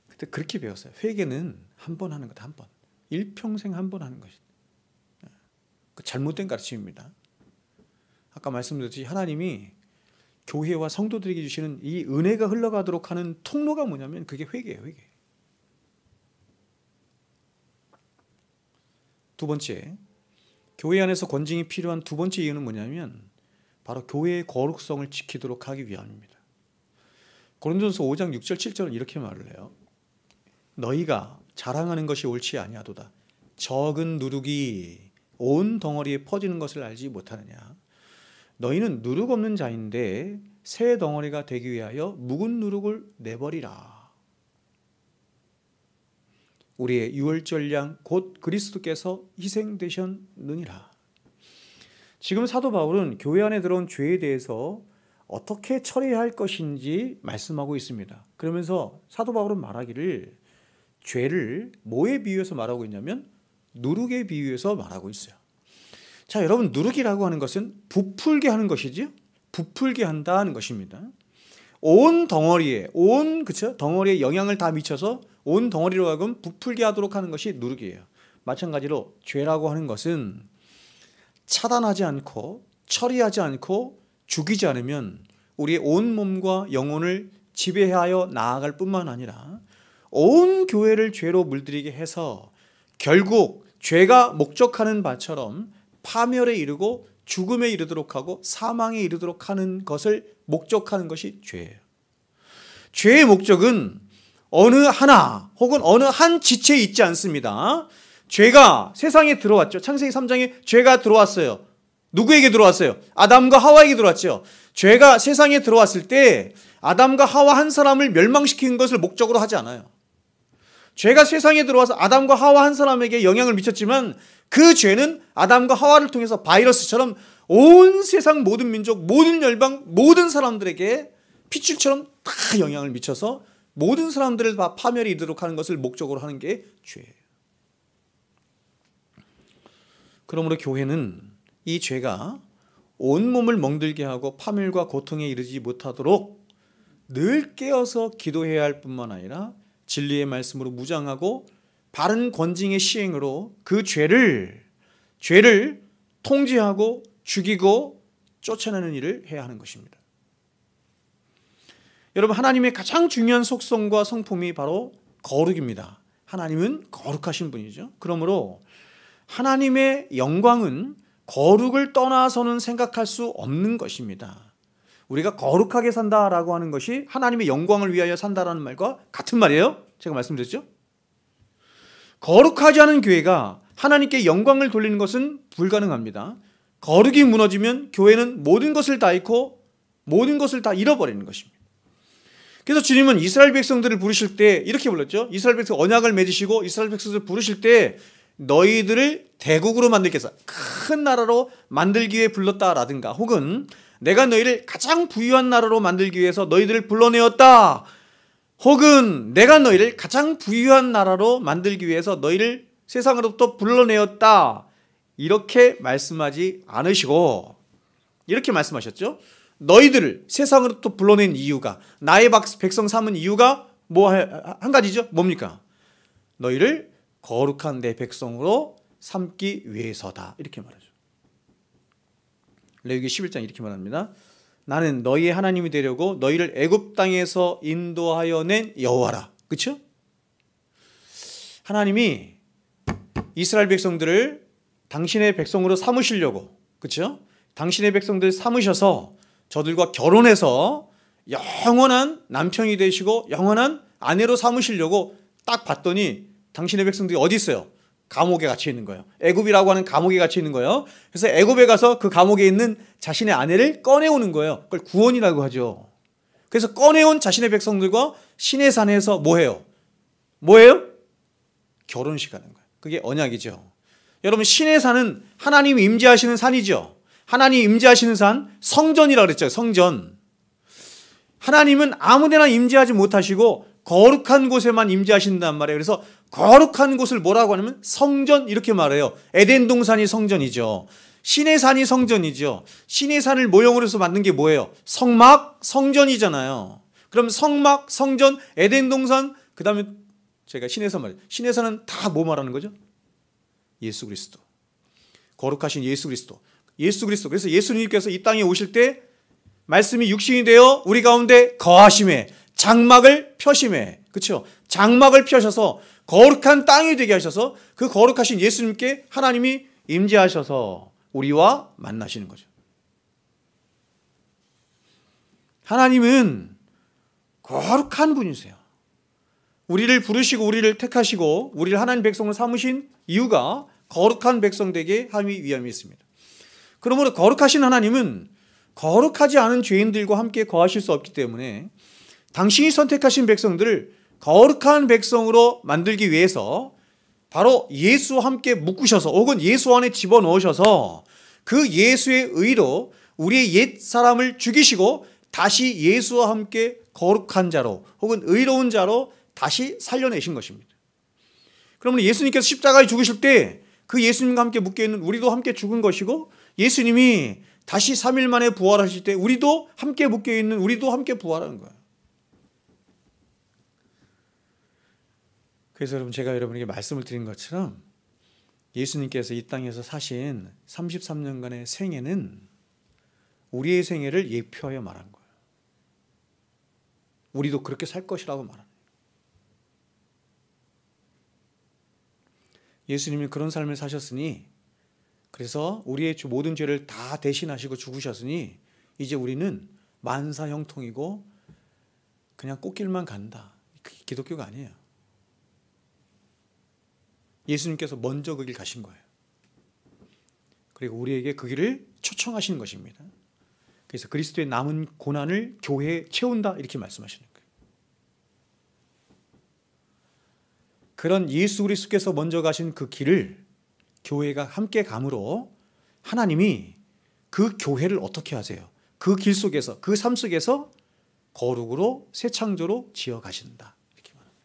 그때 그렇게 배웠어요. 회개는 한 번 하는 거다. 한 번. 일평생 한 번 하는 것이다. 그 잘못된 가르침입니다. 아까 말씀드렸듯이 하나님이 교회와 성도들에게 주시는 이 은혜가 흘러가도록 하는 통로가 뭐냐면 그게 회개예요. 회개. 두 번째, 교회 안에서 권징이 필요한 두 번째 이유는 뭐냐면 바로 교회의 거룩성을 지키도록 하기 위함입니다. 고린도전서 5장 6절 7절은 이렇게 말을 해요. 너희가 자랑하는 것이 옳지 아니하도다. 적은 누룩이 온 덩어리에 퍼지는 것을 알지 못하느냐. 너희는 누룩 없는 자인데 새 덩어리가 되기 위하여 묵은 누룩을 내버리라. 우리의 유월절 양 곧 그리스도께서 희생되셨느니라. 지금 사도 바울은 교회 안에 들어온 죄에 대해서 어떻게 처리해야 할 것인지 말씀하고 있습니다. 그러면서 사도 바울은 말하기를 죄를 뭐에 비유해서 말하고 있냐면 누룩에 비유해서 말하고 있어요. 자, 여러분, 누룩이라고 하는 것은 부풀게 하는 것이지요. 부풀게 한다는 것입니다. 온 덩어리에, 덩어리에 영향을 다 미쳐서 온 덩어리로 하여금 부풀게 하도록 하는 것이 누룩이에요. 마찬가지로 죄라고 하는 것은 차단하지 않고 처리하지 않고 죽이지 않으면 우리의 온 몸과 영혼을 지배하여 나아갈 뿐만 아니라 온 교회를 죄로 물들이게 해서 결국 죄가 목적하는 바처럼 파멸에 이르고 죽음에 이르도록 하고 사망에 이르도록 하는 것을 목적하는 것이 죄예요. 죄의 목적은 어느 하나 혹은 어느 한 지체에 있지 않습니다. 죄가 세상에 들어왔죠. 창세기 3장에 죄가 들어왔어요. 누구에게 들어왔어요? 아담과 하와에게 들어왔죠. 죄가 세상에 들어왔을 때 아담과 하와 한 사람을 멸망시키는 것을 목적으로 하지 않아요. 죄가 세상에 들어와서 아담과 하와 한 사람에게 영향을 미쳤지만 그 죄는 아담과 하와를 통해서 바이러스처럼 온 세상 모든 민족, 모든 열방, 모든 사람들에게 피줄처럼 다 영향을 미쳐서 모든 사람들을 다 파멸이 이르도록 하는 것을 목적으로 하는 게 죄예요. 그러므로 교회는 이 죄가 온몸을 멍들게 하고 파멸과 고통에 이르지 못하도록 늘 깨어서 기도해야 할 뿐만 아니라 진리의 말씀으로 무장하고 바른 권징의 시행으로 그 죄를 통제하고 죽이고 쫓아내는 일을 해야 하는 것입니다. 여러분, 하나님의 가장 중요한 속성과 성품이 바로 거룩입니다. 하나님은 거룩하신 분이죠. 그러므로 하나님의 영광은 거룩을 떠나서는 생각할 수 없는 것입니다. 우리가 거룩하게 산다라고 하는 것이 하나님의 영광을 위하여 산다라는 말과 같은 말이에요. 제가 말씀드렸죠. 거룩하지 않은 교회가 하나님께 영광을 돌리는 것은 불가능합니다. 거룩이 무너지면 교회는 모든 것을 다 잃고 모든 것을 다 잃어버리는 것입니다. 그래서 주님은 이스라엘 백성들을 부르실 때 이렇게 불렀죠. 이스라엘 백성 언약을 맺으시고 이스라엘 백성들을 부르실 때 너희들을 대국으로 만들겠어, 큰 나라로 만들기 위해 불렀다라든가, 혹은 내가 너희를 가장 부유한 나라로 만들기 위해서 너희들을 불러내었다, 혹은 내가 너희를 가장 부유한 나라로 만들기 위해서 너희를 세상으로부터 불러내었다, 이렇게 말씀하지 않으시고 이렇게 말씀하셨죠. 너희들을 세상으로부터 불러낸 이유가, 나의 백성 삼은 이유가 한 가지죠. 뭡니까? 너희를 거룩한 내 백성으로 삼기 위해서다, 이렇게 말하죠. 레위기 11장 이렇게 말합니다. 나는 너희의 하나님이 되려고 너희를 애굽 땅에서 인도하여 낸 여호와라. 그렇죠? 하나님이 이스라엘 백성들을 당신의 백성으로 삼으시려고, 그렇죠? 당신의 백성들 삼으셔서 저들과 결혼해서 영원한 남편이 되시고 영원한 아내로 삼으시려고 딱 봤더니 당신의 백성들이 어디 있어요? 감옥에 갇혀 있는 거예요. 애굽이라고 하는 감옥에 갇혀 있는 거예요. 그래서 애굽에 가서 그 감옥에 있는 자신의 아내를 꺼내오는 거예요. 그걸 구원이라고 하죠. 그래서 꺼내온 자신의 백성들과 시내산에서 뭐해요? 결혼식 하는 거예요. 그게 언약이죠. 여러분, 시내산은 하나님이 임재하시는 산이죠. 하나님이 임재하시는 산, 성전이라고 그랬죠. 성전. 하나님은 아무데나 임재하지 못하시고 거룩한 곳에만 임재하신단 말이에요. 그래서 거룩한 곳을 뭐라고 하냐면 성전, 이렇게 말해요. 에덴 동산이 성전이죠. 시내산이 성전이죠. 시내산을 모형으로 해서 만든 게 뭐예요? 성막, 성전이잖아요. 그럼 성막, 성전, 에덴 동산, 그 다음에 제가 시내산 말이에요. 시내산은 다 뭐 말하는 거죠? 예수 그리스도. 거룩하신 예수 그리스도. 예수 그리스도. 그래서 예수님께서 이 땅에 오실 때 말씀이 육신이 되어 우리 가운데 거하심에, 장막을 펴심에, 그렇죠? 장막을 펴셔서 거룩한 땅이 되게 하셔서 그 거룩하신 예수님께 하나님이 임재하셔서 우리와 만나시는 거죠. 하나님은 거룩한 분이세요. 우리를 부르시고 우리를 택하시고 우리를 하나님 백성을 삼으신 이유가 거룩한 백성 되게 하기 위함이 있습니다. 그러므로 거룩하신 하나님은 거룩하지 않은 죄인들과 함께 거하실 수 없기 때문에 당신이 선택하신 백성들을 거룩한 백성으로 만들기 위해서 바로 예수와 함께 묶으셔서 혹은 예수 안에 집어넣으셔서 그 예수의 의로 우리의 옛 사람을 죽이시고 다시 예수와 함께 거룩한 자로 혹은 의로운 자로 다시 살려내신 것입니다. 그러면 예수님께서 십자가에 죽으실 때 그 예수님과 함께 묶여있는 우리도 함께 죽은 것이고 예수님이 다시 3일 만에 부활하실 때 우리도 함께 묶여있는 우리도 함께 부활하는 거예요. 그래서 여러분, 제가 여러분에게 말씀을 드린 것처럼 예수님께서 이 땅에서 사신 33년간의 생애는 우리의 생애를 예표하여 말한 거예요. 우리도 그렇게 살 것이라고 말하는 거예요. 예수님이 그런 삶을 사셨으니, 그래서 우리의 모든 죄를 다 대신하시고 죽으셨으니 이제 우리는 만사형통이고 그냥 꽃길만 간다. 그게 기독교가 아니에요. 예수님께서 먼저 그 길 가신 거예요. 그리고 우리에게 그 길을 초청하시는 것입니다. 그래서 그리스도의 남은 고난을 교회에 채운다, 이렇게 말씀하시는 거예요. 그런 예수 그리스도께서 먼저 가신 그 길을 교회가 함께 감으로 하나님이 그 교회를 어떻게 하세요? 그 길 속에서, 그 삶 속에서 거룩으로 새 창조로 지어 가신다. 이렇게 말합니다.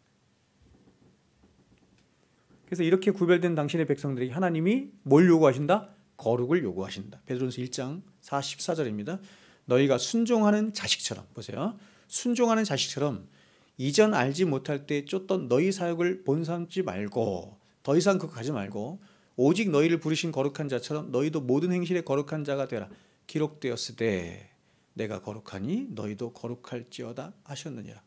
그래서 이렇게 구별된 당신의 백성들에게 하나님이 뭘 요구하신다? 거룩을 요구하신다. 베드로전서 1장 44절입니다. 너희가 순종하는 자식처럼, 보세요. 순종하는 자식처럼 이전 알지 못할 때 쫓던 너희 사역을 본삼지 말고, 더 이상 그거 가지 말고 오직 너희를 부르신 거룩한 자처럼 너희도 모든 행실에 거룩한 자가 되라. 기록되었으되 내가 거룩하니 너희도 거룩할지어다 하셨느니라.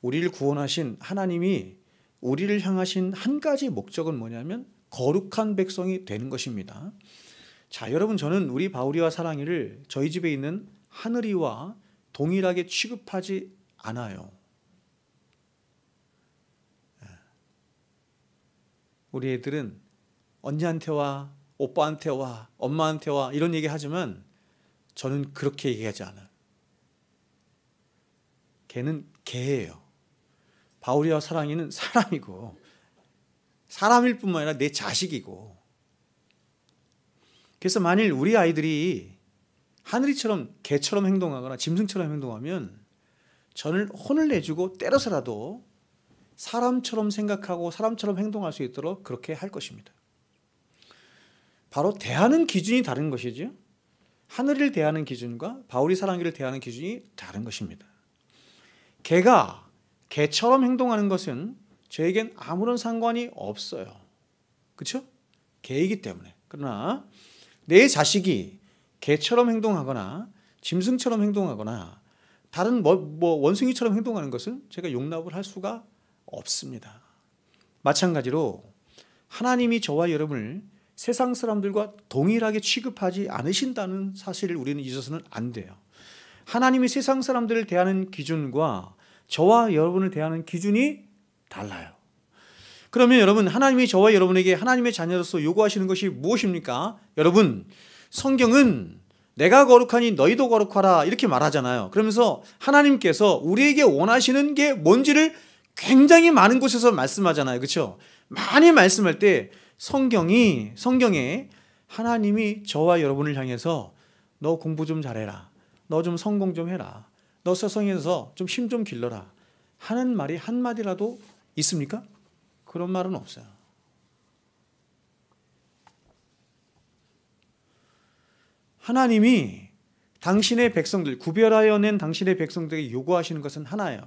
우리를 구원하신 하나님이 우리를 향하신 한 가지 목적은 뭐냐면 거룩한 백성이 되는 것입니다. 자, 여러분, 저는 우리 바울이와 사랑이를 저희 집에 있는 하늘이와 동일하게 취급하지 않아요. 우리 애들은 언니한테 와, 오빠한테 와, 엄마한테 와 이런 얘기 하지만 저는 그렇게 얘기하지 않아요. 걔는 걔예요. 바울이와 사랑이는 사람이고 사람일 뿐만 아니라 내 자식이고. 그래서 만일 우리 아이들이 하늘이처럼 개처럼 행동하거나 짐승처럼 행동하면 저는 혼을 내주고 때려서라도 사람처럼 생각하고 사람처럼 행동할 수 있도록 그렇게 할 것입니다. 바로 대하는 기준이 다른 것이죠. 하늘을 대하는 기준과 바울이 사랑이를 대하는 기준이 다른 것입니다. 개가 개처럼 행동하는 것은 저에겐 아무런 상관이 없어요. 그렇죠? 개이기 때문에. 그러나 내 자식이 개처럼 행동하거나 짐승처럼 행동하거나 다른 원숭이처럼 행동하는 것은 제가 용납을 할 수가 없습니다. 마찬가지로 하나님이 저와 여러분을 세상 사람들과 동일하게 취급하지 않으신다는 사실을 우리는 잊어서는 안 돼요. 하나님이 세상 사람들을 대하는 기준과 저와 여러분을 대하는 기준이 달라요. 그러면 여러분, 하나님이 저와 여러분에게 하나님의 자녀로서 요구하시는 것이 무엇입니까? 여러분, 성경은 내가 거룩하니 너희도 거룩하라 이렇게 말하잖아요. 그러면서 하나님께서 우리에게 원하시는 게 뭔지를 굉장히 많은 곳에서 말씀하잖아요. 그렇죠? 많이 말씀할 때 성경에 하나님이 저와 여러분을 향해서 너 공부 좀 잘해라, 너 좀 성공 좀 해라, 너 세상에서 좀 힘 좀 길러라 하는 말이 한마디라도 있습니까? 그런 말은 없어요. 하나님이 당신의 백성들, 구별하여 낸 당신의 백성들에게 요구하시는 것은 하나예요.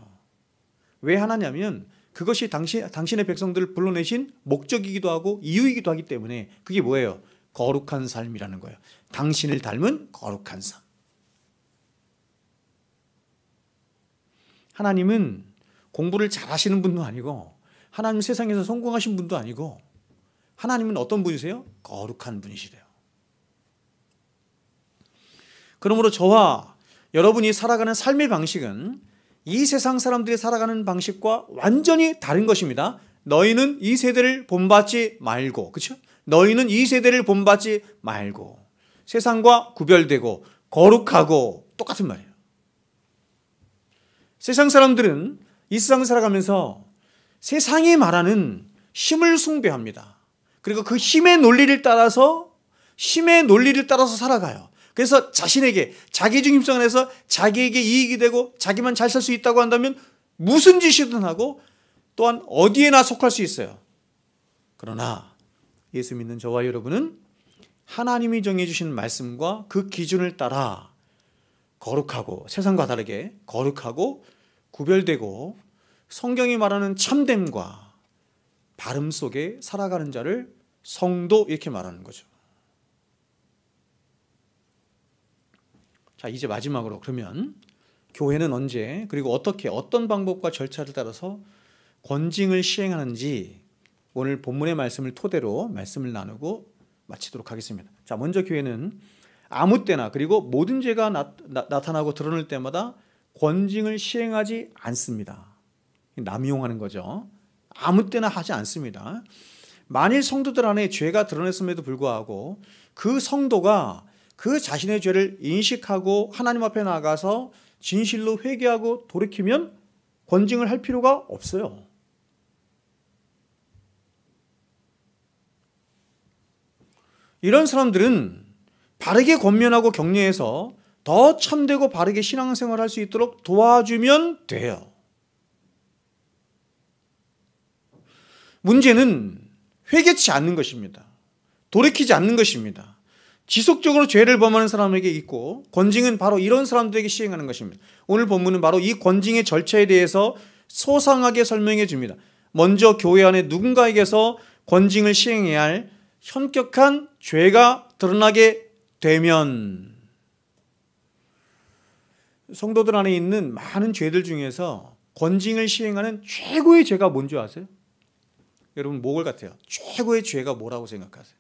왜 하나냐면 그것이 당신의 백성들을 불러내신 목적이기도 하고 이유이기도 하기 때문에 그게 뭐예요? 거룩한 삶이라는 거예요. 당신을 닮은 거룩한 삶. 하나님은 공부를 잘하시는 분도 아니고 하나님 세상에서 성공하신 분도 아니고 하나님은 어떤 분이세요? 거룩한 분이시래요. 그러므로 저와 여러분이 살아가는 삶의 방식은 이 세상 사람들이 살아가는 방식과 완전히 다른 것입니다. 너희는 이 세대를 본받지 말고, 그렇죠? 너희는 이 세대를 본받지 말고 세상과 구별되고 거룩하고 똑같은 말이에요. 세상 사람들은 이 세상을 살아가면서 세상이 말하는 힘을 숭배합니다. 그리고 그 힘의 논리를 따라서 살아가요. 그래서 자신에게 자기중심성 안에서 자기에게 이익이 되고 자기만 잘 살 수 있다고 한다면 무슨 짓이든 하고 또한 어디에나 속할 수 있어요. 그러나 예수 믿는 저와 여러분은 하나님이 정해주신 말씀과 그 기준을 따라 거룩하고 세상과 다르게 거룩하고 구별되고 성경이 말하는 참됨과 바름 속에 살아가는 자를 성도 이렇게 말하는 거죠. 자, 이제 마지막으로 그러면 교회는 언제 그리고 어떻게 어떤 방법과 절차를 따라서 권징을 시행하는지 오늘 본문의 말씀을 토대로 말씀을 나누고 마치도록 하겠습니다. 자, 먼저 교회는 아무 때나 그리고 모든 죄가 나타나고 드러날 때마다 권징을 시행하지 않습니다. 남용하는 거죠. 아무 때나 하지 않습니다. 만일 성도들 안에 죄가 드러냈음에도 불구하고 그 성도가 그 자신의 죄를 인식하고 하나님 앞에 나가서 진실로 회개하고 돌이키면 권징을 할 필요가 없어요. 이런 사람들은 바르게 권면하고 격려해서 더 참되고 바르게 신앙생활을 할 수 있도록 도와주면 돼요. 문제는 회개치 않는 것입니다. 돌이키지 않는 것입니다. 지속적으로 죄를 범하는 사람에게 있고 권징은 바로 이런 사람들에게 시행하는 것입니다. 오늘 본문은 바로 이 권징의 절차에 대해서 소상하게 설명해 줍니다. 먼저 교회 안에 누군가에게서 권징을 시행해야 할 현격한 죄가 드러나게 되면 성도들 안에 있는 많은 죄들 중에서 권징을 시행하는 최고의 죄가 뭔지 아세요? 여러분 뭐 같아요? 최고의 죄가 뭐라고 생각하세요?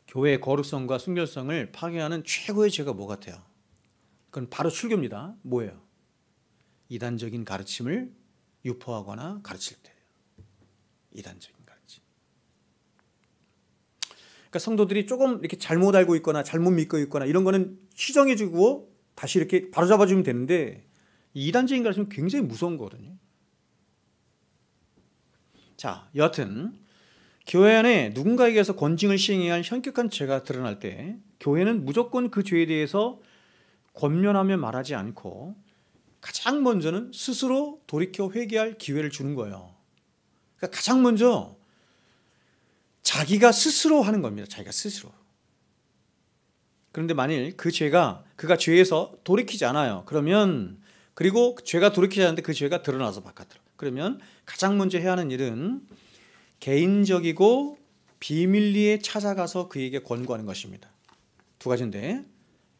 교회의 거룩성과 순결성을 파괴하는 최고의 죄가 뭐 같아요? 그건 바로 출교입니다. 뭐예요? 이단적인 가르침을 유포하거나 가르칠 때예요. 이단적인 가르침. 그러니까 성도들이 조금 이렇게 잘못 알고 있거나 잘못 믿고 있거나 이런 거는 시정해주고 다시 이렇게 바로잡아주면 되는데 이단적인 가르침은 굉장히 무서운 거거든요. 자, 여하튼 교회 안에 누군가에게서 권징을 시행해야 할 현격한 죄가 드러날 때 교회는 무조건 그 죄에 대해서 권면하며 말하지 않고 가장 먼저는 스스로 돌이켜 회개할 기회를 주는 거예요. 그러니까 가장 먼저 자기가 스스로 하는 겁니다. 자기가 스스로. 그런데 만일 그가 죄에서 돌이키지 않아요. 그러면 그리고 죄가 돌이키지 않는데 그 죄가 드러나서 바깥으로. 그러면 가장 먼저 해야 하는 일은 개인적이고 비밀리에 찾아가서 그에게 권고하는 것입니다. 두 가지인데,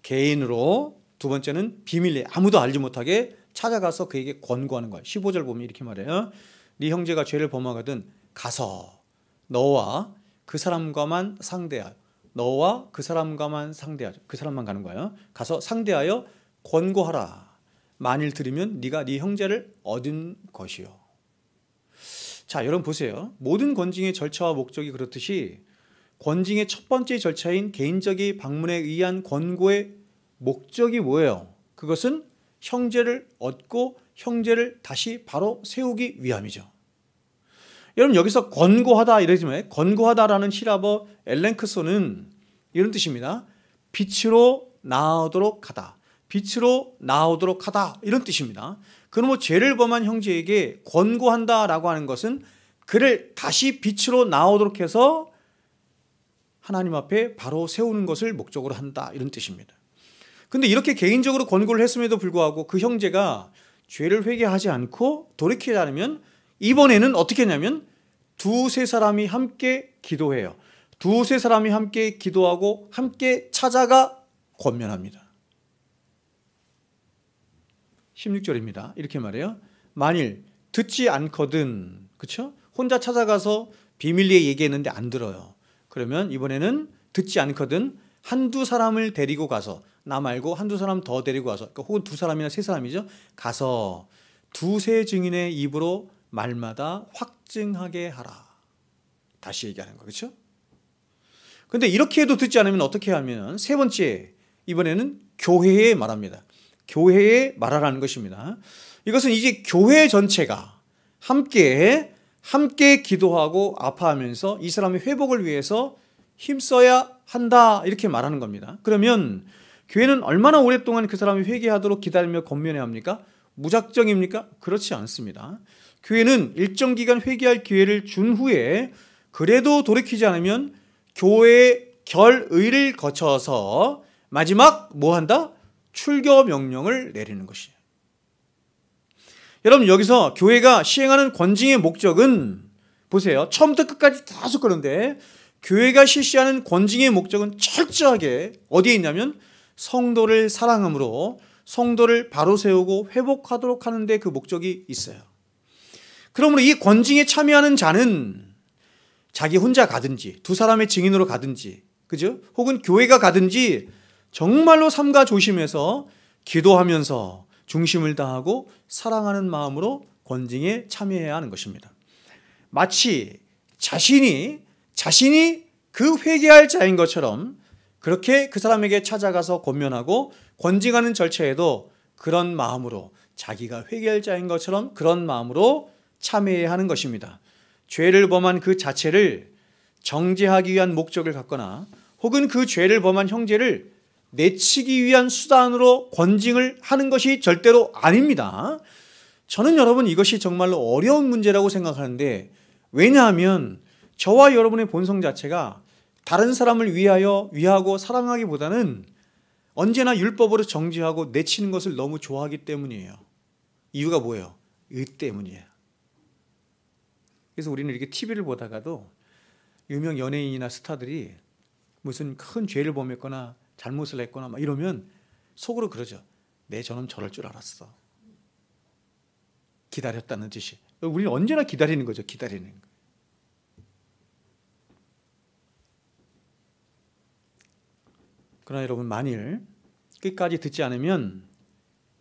개인으로, 두 번째는 비밀리에 아무도 알지 못하게 찾아가서 그에게 권고하는 거예요. 15절 보면 이렇게 말해요. 네 형제가 죄를 범하거든 가서 너와 그 사람과만 상대하여, 너와 그 사람과만 상대하여, 그 사람만 가는 거예요. 가서 상대하여 권고하라. 만일 들으면 네가 네 형제를 얻은 것이요. 자, 여러분 보세요. 모든 권징의 절차와 목적이 그렇듯이 권징의 첫 번째 절차인 개인적인 방문에 의한 권고의 목적이 뭐예요? 그것은 형제를 얻고 형제를 다시 바로 세우기 위함이죠. 여러분 여기서 권고하다 이러지만 권고하다라는 히라버 엘렌크소는 이런 뜻입니다. 빛으로 나오도록 하다. 빛으로 나오도록 하다 이런 뜻입니다. 그러므로 죄를 범한 형제에게 권고한다라고 하는 것은 그를 다시 빛으로 나오도록 해서 하나님 앞에 바로 세우는 것을 목적으로 한다 이런 뜻입니다. 근데 이렇게 개인적으로 권고를 했음에도 불구하고 그 형제가 죄를 회개하지 않고 돌이키지 않으면 이번에는 어떻게 했냐면 두세 사람이 함께 기도해요. 두세 사람이 함께 기도하고 함께 찾아가 권면합니다. 16절입니다. 이렇게 말해요. 만일 듣지 않거든, 그렇죠? 혼자 찾아가서 비밀리에 얘기했는데 안 들어요. 그러면 이번에는 듣지 않거든 한두 사람을 데리고 가서, 나 말고 한두 사람 더 데리고 가서, 그러니까 혹은 두 사람이나 세 사람이죠. 가서 두세 증인의 입으로 말마다 확증하게 하라. 다시 얘기하는 거, 그렇죠? 근데 이렇게 해도 듣지 않으면 어떻게 하면, 세 번째, 이번에는 교회에 말합니다. 교회에 말하라는 것입니다. 이것은 이제 교회 전체가 함께 기도하고 아파하면서 이 사람의 회복을 위해서 힘써야 한다 이렇게 말하는 겁니다. 그러면 교회는 얼마나 오랫동안 그 사람이 회개하도록 기다리며 권면해야 합니까? 무작정입니까? 그렇지 않습니다. 교회는 일정 기간 회개할 기회를 준 후에 그래도 돌이키지 않으면 교회의 결의를 거쳐서 마지막 뭐 한다? 출교 명령을 내리는 것이에요. 여러분 여기서 교회가 시행하는 권징의 목적은 보세요. 처음부터 끝까지 계속 그런데 교회가 실시하는 권징의 목적은 철저하게 어디에 있냐면 성도를 사랑함으로 성도를 바로 세우고 회복하도록 하는 데 그 목적이 있어요. 그러므로 이 권징에 참여하는 자는 자기 혼자 가든지 두 사람의 증인으로 가든지, 그죠? 혹은 교회가 가든지 정말로 삼가 조심해서 기도하면서 중심을 다하고 사랑하는 마음으로 권징에 참여해야 하는 것입니다. 마치 자신이 그 회개할 자인 것처럼 그렇게 그 사람에게 찾아가서 권면하고 권징하는 절차에도 그런 마음으로, 자기가 회개할 자인 것처럼 그런 마음으로 참여해야 하는 것입니다. 죄를 범한 그 자체를 정죄하기 위한 목적을 갖거나 혹은 그 죄를 범한 형제를 내치기 위한 수단으로 권징을 하는 것이 절대로 아닙니다. 저는 여러분 이것이 정말로 어려운 문제라고 생각하는데, 왜냐하면 저와 여러분의 본성 자체가 다른 사람을 위하고 사랑하기보다는 언제나 율법으로 정죄하고 내치는 것을 너무 좋아하기 때문이에요. 이유가 뭐예요? 의 때문이에요. 그래서 우리는 이렇게 TV를 보다가도 유명 연예인이나 스타들이 무슨 큰 죄를 범했거나 잘못을 했거나 막 이러면 속으로 그러죠. 내 저놈 저럴 줄 알았어. 기다렸다는 뜻이. 우리는 언제나 기다리는 거죠. 기다리는 거. 그러나 여러분 만일 끝까지 듣지 않으면,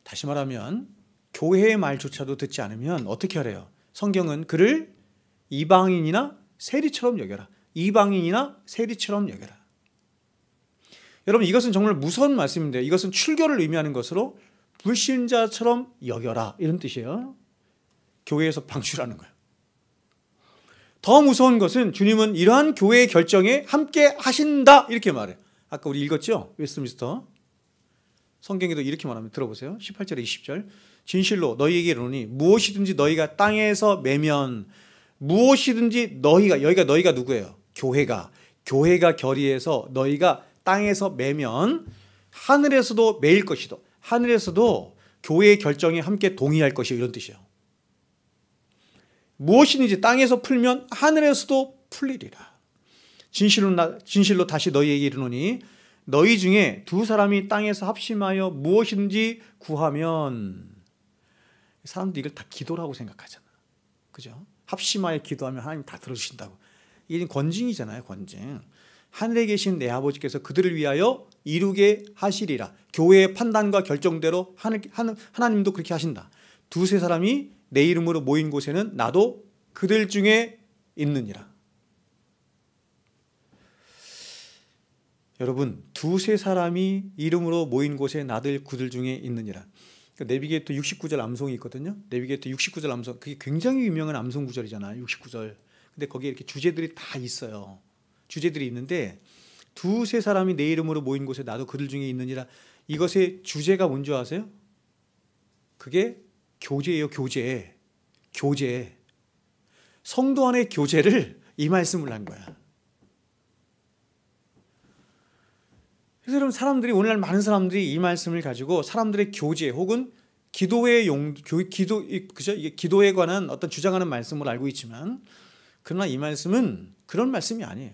다시 말하면 교회의 말조차도 듣지 않으면 어떻게 하래요? 성경은 그를 이방인이나 세리처럼 여겨라. 이방인이나 세리처럼 여겨라. 여러분 이것은 정말 무서운 말씀인데요. 이것은 출교를 의미하는 것으로 불신자처럼 여겨라 이런 뜻이에요. 교회에서 방출하는 거예요. 더 무서운 것은 주님은 이러한 교회의 결정에 함께 하신다 이렇게 말해요. 아까 우리 읽었죠? 웨스트민스터 성경에도 이렇게 말합니다. 들어보세요. 18절에 20절. 진실로 너희에게 이르노니 무엇이든지 너희가 땅에서 매면, 무엇이든지 너희가 누구예요? 교회가 결의해서 너희가 땅에서 매면 하늘에서도 매일 것이다. 하늘에서도 교회의 결정에 함께 동의할 것이요 이런 뜻이에요. 무엇이든지 땅에서 풀면 하늘에서도 풀리리라. 진실로 다시 너희에게 이르노니 너희 중에 두 사람이 땅에서 합심하여 무엇이든지 구하면, 사람들이 이걸 다 기도라고 생각하잖아. 그죠? 합심하여 기도하면 하나님 다 들어주신다고. 이게 권징이잖아요, 권징. 하늘에 계신 내 아버지께서 그들을 위하여 이루게 하시리라. 교회의 판단과 결정대로 하나님도 그렇게 하신다. 두세 사람이 내 이름으로 모인 곳에는 나도 그들 중에 있느니라. 여러분, 두세 사람이 이름으로 모인 곳에 나들 그들 중에 있느니라. 내비게이터 69절 암송이 있거든요. 내비게이터 69절 암송, 그게 굉장히 유명한 암송 구절이잖아요, 69절. 근데 거기에 이렇게 주제들이 다 있어요. 주제들이 있는데, 두세 사람이 내 이름으로 모인 곳에 나도 그들 중에 있느니라. 이것의 주제가 뭔지 아세요? 그게 교제예요, 교제. 교제. 성도 안의 교제를 이 말씀을 한 거야. 그래서 여러분, 사람들이, 오늘날 많은 사람들이 이 말씀을 가지고 사람들의 교제 혹은 기도에 그죠? 이게 기도에 관한 어떤 주장하는 말씀을 알고 있지만, 그러나 이 말씀은 그런 말씀이 아니에요.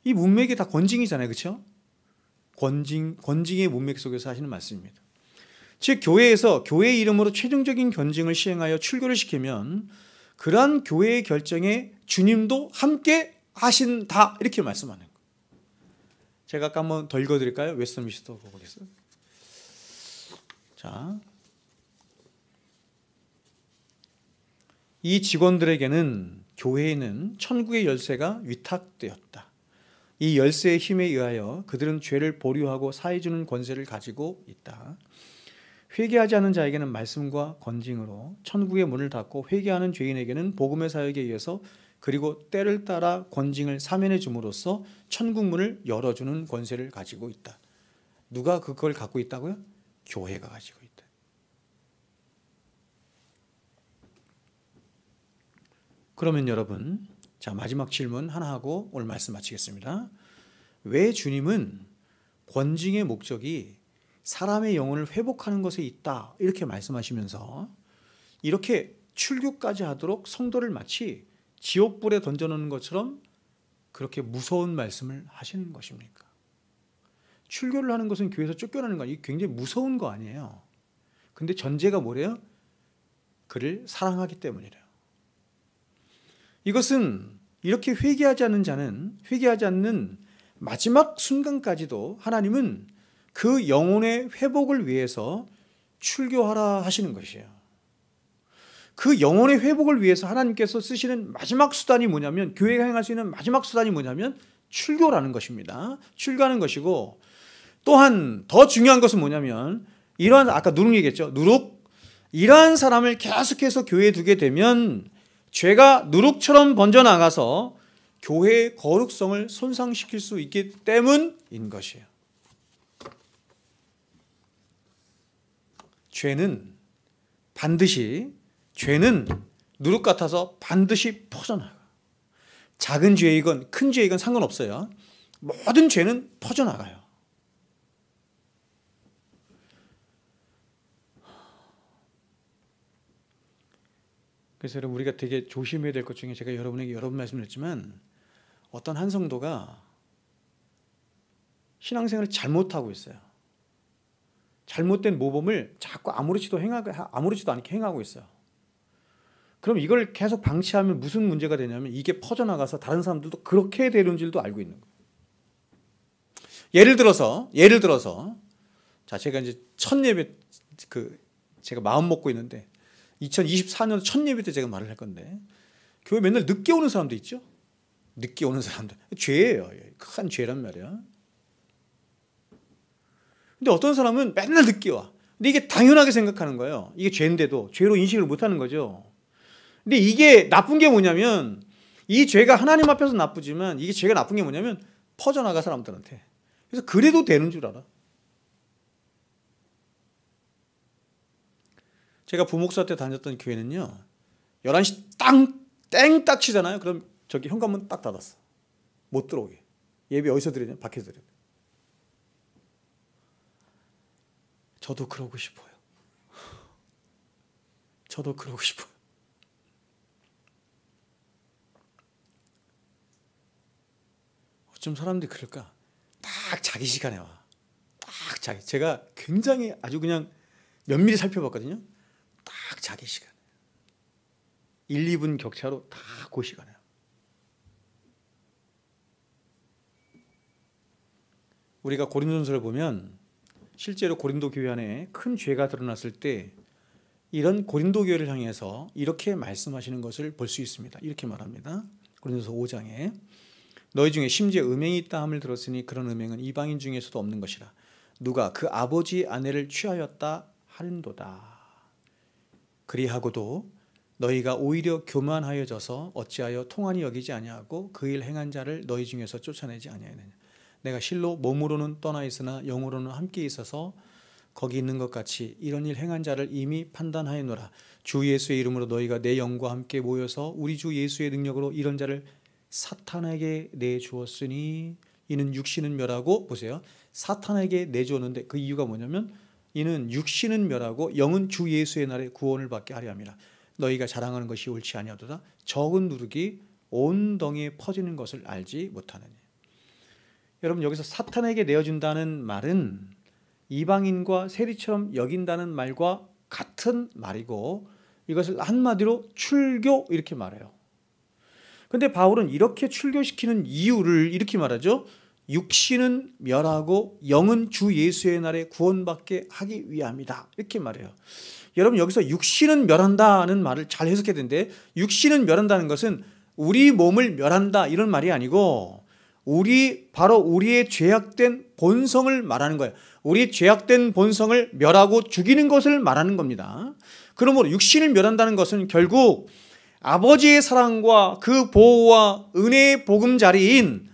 이 문맥이 다 권징이잖아요, 그렇죠? 권징의 문맥 속에서 하시는 말씀입니다. 즉, 교회에서 교회의 이름으로 최종적인 권징을 시행하여 출교를 시키면 그러한 교회의 결정에 주님도 함께 하신다, 이렇게 말씀하는 거예요. 제가 아까 한번 더 읽어드릴까요? 웨스트민스터 보고서. 자, 이 직원들에게는 교회에는 천국의 열쇠가 위탁되었다. 이 열쇠의 힘에 의하여 그들은 죄를 보류하고 사해 주는 권세를 가지고 있다. 회개하지 않은 자에게는 말씀과 권징으로 천국의 문을 닫고, 회개하는 죄인에게는 복음의 사역에 의해서 그리고 때를 따라 권징을 사면해 줌으로써 천국 문을 열어주는 권세를 가지고 있다. 누가 그걸 갖고 있다고요? 교회가 가지고 있다. 그러면 여러분, 자, 마지막 질문 하나 하고 오늘 말씀 마치겠습니다. 왜 주님은 권징의 목적이 사람의 영혼을 회복하는 것에 있다, 이렇게 말씀하시면서 이렇게 출교까지 하도록 성도를 마치 지옥불에 던져놓는 것처럼 그렇게 무서운 말씀을 하시는 것입니까? 출교를 하는 것은 교회에서 쫓겨나는 거 아니에요? 굉장히 무서운 거 아니에요? 근데 전제가 뭐래요? 그를 사랑하기 때문이래요. 이것은 이렇게 회개하지 않는 마지막 순간까지도 하나님은 그 영혼의 회복을 위해서 출교하라 하시는 것이에요. 그 영혼의 회복을 위해서 하나님께서 쓰시는 마지막 수단이 뭐냐면, 교회가 행할 수 있는 마지막 수단이 뭐냐면 출교라는 것입니다. 출교하는 것이고, 또한 더 중요한 것은 뭐냐면, 이러한, 아까 누룩 얘기했죠. 누룩. 이러한 사람을 계속해서 교회에 두게 되면 죄가 누룩처럼 번져나가서 교회의 거룩성을 손상시킬 수 있기 때문인 것이에요. 죄는 누룩 같아서 반드시 퍼져나가. 작은 죄이건 큰 죄이건 상관없어요. 모든 죄는 퍼져나가요. 그래서 여러분, 우리가 되게 조심해야 될 것 중에, 제가 여러분에게 여러 번 말씀드렸지만, 어떤 한 성도가 신앙생활을 잘못하고 있어요. 잘못된 모범을 자꾸 아무렇지도 않게 행하고 있어요. 그럼 이걸 계속 방치하면 무슨 문제가 되냐면, 이게 퍼져나가서 다른 사람들도 그렇게 되는 줄도 알고 있는 거예요. 예를 들어서 자, 제가 이제 첫 예배, 제가 마음 먹고 있는데 2024년 첫 예배 때 제가 말을 할 건데, 교회 맨날 늦게 오는 사람도 있죠. 늦게 오는 사람들, 죄예요. 큰 죄란 말이야. 근데 어떤 사람은 맨날 늦게 와. 근데 이게 당연하게 생각하는 거예요. 이게 죄인데도 죄로 인식을 못하는 거죠. 근데 이게 나쁜 게 뭐냐면, 이 죄가 하나님 앞에서 나쁘지만 이게 죄가 나쁜 게 뭐냐면 퍼져나가, 사람들한테. 그래서 그래도 되는 줄 알아. 제가 부목사 때 다녔던 교회는요, 11시 땡딱 치잖아요. 그럼 저기 현관문 딱 닫았어. 못 들어오게. 예배 어디서 드리냐? 밖에서 드려야 돼. 저도 그러고 싶어요. 어쩜 사람들이 그럴까? 딱 자기 시간에 와. 딱 자기. 제가 굉장히 아주 그냥 면밀히 살펴봤거든요. 딱 자기 시간. 1, 2분 격차로 다 그 시간에. 우리가 고린도전서를 보면 실제로 고린도 교회 안에 큰 죄가 드러났을 때 이런 고린도 교회를 향해서 이렇게 말씀하시는 것을 볼 수 있습니다. 이렇게 말합니다. 고린도서 5장에 너희 중에 심지어 음행이 있다 함을 들었으니 그런 음행은 이방인 중에서도 없는 것이라. 누가 그 아버지 아내를 취하였다 하는도다. 그리하고도 너희가 오히려 교만하여져서 어찌하여 통한이 여기지 아니하고 그 일 행한 자를 너희 중에서 쫓아내지 아니하느냐. 내가 실로 몸으로는 떠나 있으나 영으로는 함께 있어서 거기 있는 것 같이 이런 일 행한 자를 이미 판단하였노라. 주 예수의 이름으로 너희가 내 영과 함께 모여서 우리 주 예수의 능력으로 이런 자를 사탄에게 내주었으니 이는 육신은 멸하고, 보세요, 사탄에게 내주었는데 그 이유가 뭐냐면 이는 육신은 멸하고 영은 주 예수의 날에 구원을 받게 하려 함이라. 너희가 자랑하는 것이 옳지 아니하도다. 적은 누룩이 온 덩이에 퍼지는 것을 알지 못하느니. 여러분, 여기서 사탄에게 내어준다는 말은 이방인과 세리처럼 여긴다는 말과 같은 말이고, 이것을 한마디로 출교 이렇게 말해요. 근데 바울은 이렇게 출교시키는 이유를 이렇게 말하죠. 육신은 멸하고 영은 주 예수의 날에 구원받게 하기 위함이다, 이렇게 말해요. 여러분, 여기서 육신은 멸한다는 말을 잘 해석해야 되는데, 육신은 멸한다는 것은 우리 몸을 멸한다 이런 말이 아니고 바로 우리의 죄악된 본성을 말하는 거예요. 우리 죄악된 본성을 멸하고 죽이는 것을 말하는 겁니다. 그러므로 육신을 멸한다는 것은 결국 아버지의 사랑과 그 보호와 은혜의 보금자리인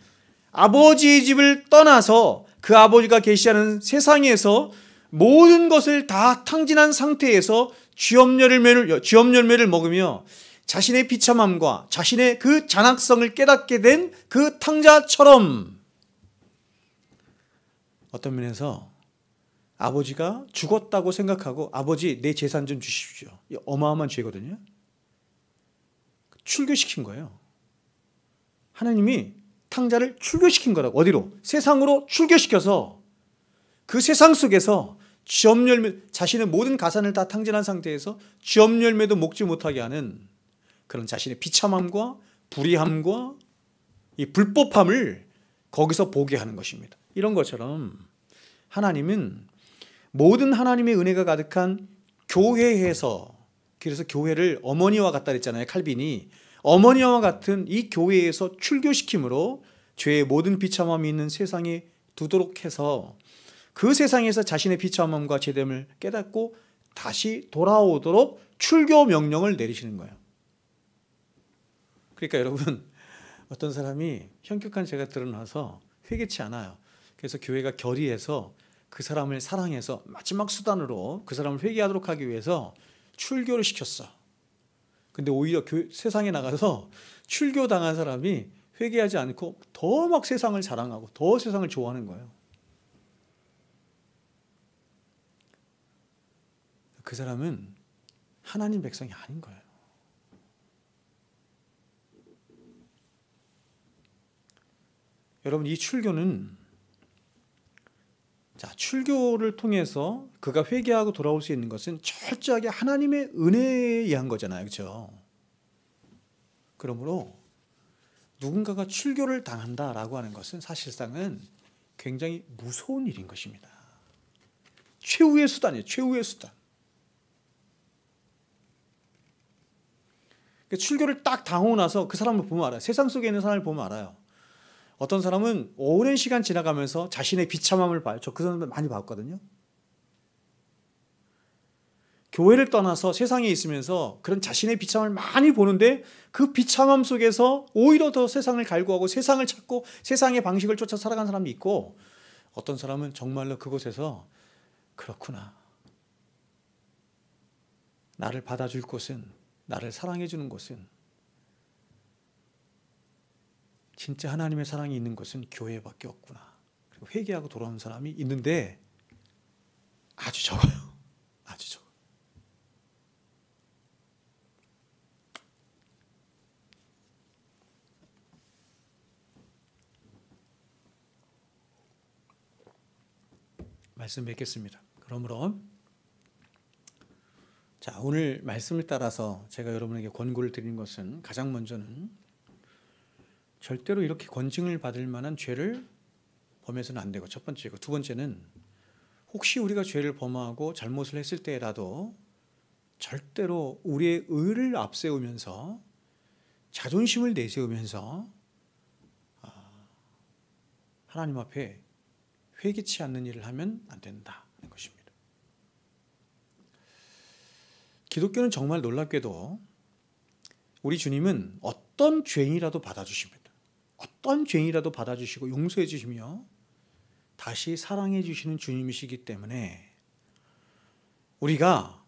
아버지의 집을 떠나서 그 아버지가 계시하는 세상에서 모든 것을 다 탕진한 상태에서 쥐엄열매를 먹으며 자신의 비참함과 자신의 그 잔악성을 깨닫게 된 그 탕자처럼 어떤 면에서 아버지가 죽었다고 생각하고 아버지 내 재산 좀 주십시오. 이 어마어마한 죄거든요. 출교시킨 거예요. 하나님이 탕자를 출교시킨 거라고. 어디로? 세상으로 출교시켜서 그 세상 속에서 쥐엄열매, 자신의 모든 가산을 다 탕진한 상태에서 쥐엄열매도 먹지 못하게 하는 그런 자신의 비참함과 불의함과 이 불법함을 거기서 보게 하는 것입니다. 이런 것처럼 하나님은 모든 하나님의 은혜가 가득한 교회에서, 그래서 교회를 어머니와 같다 그랬잖아요, 칼빈이. 어머니와 같은 이 교회에서 출교시킴으로 죄의 모든 비참함이 있는 세상에 두도록 해서 그 세상에서 자신의 비참함과 죄됨을 깨닫고 다시 돌아오도록 출교 명령을 내리시는 거예요. 그러니까 여러분, 어떤 사람이 현격한 죄가 드러나서 회개치 않아요. 그래서 교회가 결의해서 그 사람을 사랑해서 마지막 수단으로 그 사람을 회개하도록 하기 위해서 출교를 시켰어. 근데 오히려 세상에 나가서 출교당한 사람이 회개하지 않고 더 막 세상을 자랑하고 더 세상을 좋아하는 거예요. 그 사람은 하나님 백성이 아닌 거예요. 여러분, 이 출교는, 출교를 통해서 그가 회개하고 돌아올 수 있는 것은 철저하게 하나님의 은혜에 의한 거잖아요. 그렇죠? 그러므로 누군가가 출교를 당한다라고 하는 것은 사실상은 굉장히 무서운 일인 것입니다. 최후의 수단이에요. 최후의 수단. 출교를 딱 당하고 나서 그 사람을 보면 알아요. 세상 속에 있는 사람을 보면 알아요. 어떤 사람은 오랜 시간 지나가면서 자신의 비참함을 봐요. 저 그 사람들 많이 봤거든요. 교회를 떠나서 세상에 있으면서 그런 자신의 비참함을 많이 보는데 그 비참함 속에서 오히려 더 세상을 갈구하고 세상을 찾고 세상의 방식을 쫓아 살아간 사람이 있고, 어떤 사람은 정말로 그곳에서 그렇구나, 나를 받아줄 곳은, 나를 사랑해 주는 곳은, 진짜 하나님의 사랑이 있는 곳은 교회밖에 없구나. 그리고 회개하고 돌아오는 사람이 있는데 아주 적어요. 아주 적어요. 말씀 맺겠습니다. 그러므로 자, 오늘 말씀을 따라서 제가 여러분에게 권고를 드리는 것은 가장 먼저는 절대로 이렇게 권징을 받을 만한 죄를 범해서는 안 되고, 첫 번째고, 두 번째는 혹시 우리가 죄를 범하고 잘못을 했을 때라도 절대로 우리의 의를 앞세우면서 자존심을 내세우면서 하나님 앞에 회개치 않는 일을 하면 안 된다는 것입니다. 기독교는 정말 놀랍게도 우리 주님은 어떤 죄인이라도 받아주십니다. 어떤 죄인이라도 받아주시고 용서해 주시며 다시 사랑해 주시는 주님이시기 때문에 우리가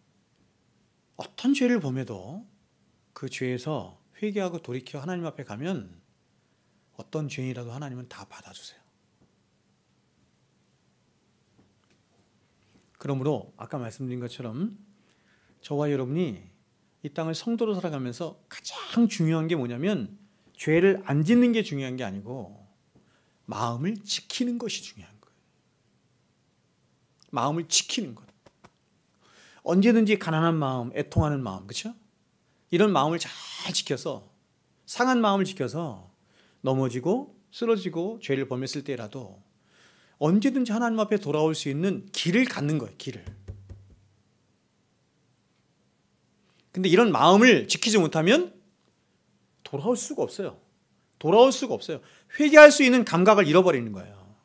어떤 죄를 범해도 그 죄에서 회개하고 돌이켜 하나님 앞에 가면 어떤 죄인이라도 하나님은 다 받아주세요. 그러므로 아까 말씀드린 것처럼 저와 여러분이 이 땅을 성도로 살아가면서 가장 중요한 게 뭐냐면 죄를 안 짓는 게 중요한 게 아니고 마음을 지키는 것이 중요한 거예요. 마음을 지키는 것. 언제든지 가난한 마음, 애통하는 마음, 그렇죠? 이런 마음을 잘 지켜서, 상한 마음을 지켜서 넘어지고 쓰러지고 죄를 범했을 때라도 언제든지 하나님 앞에 돌아올 수 있는 길을 갖는 거예요. 길을. 근데 이런 마음을 지키지 못하면 돌아올 수가 없어요. 돌아올 수가 없어요. 회개할 수 있는 감각을 잃어버리는 거예요.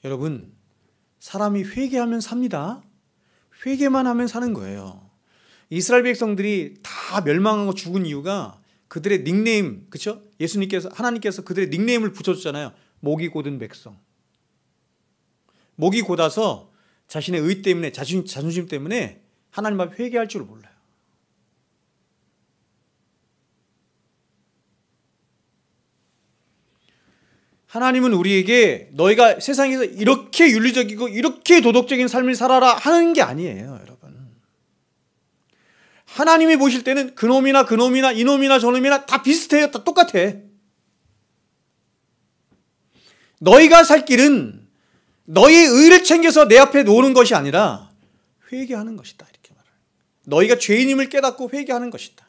여러분, 사람이 회개하면 삽니다. 회개만 하면 사는 거예요. 이스라엘 백성들이 다 멸망하고 죽은 이유가 그들의 닉네임, 그렇죠? 예수님께서, 하나님께서 그들의 닉네임을 붙여줬잖아요. 목이 곧은 백성. 목이 곧아서 자신의 의 때문에, 자존심 때문에 하나님 앞에 회개할 줄 몰라요. 하나님은 우리에게 너희가 세상에서 이렇게 윤리적이고 이렇게 도덕적인 삶을 살아라 하는 게 아니에요, 여러분. 하나님이 보실 때는 그놈이나 이놈이나 저놈이나 다 비슷해요. 다 똑같아. 너희가 살 길은 너희의 의를 챙겨서 내 앞에 놓는 것이 아니라 회개하는 것이다, 이렇게 말해요. 너희가 죄인임을 깨닫고 회개하는 것이다.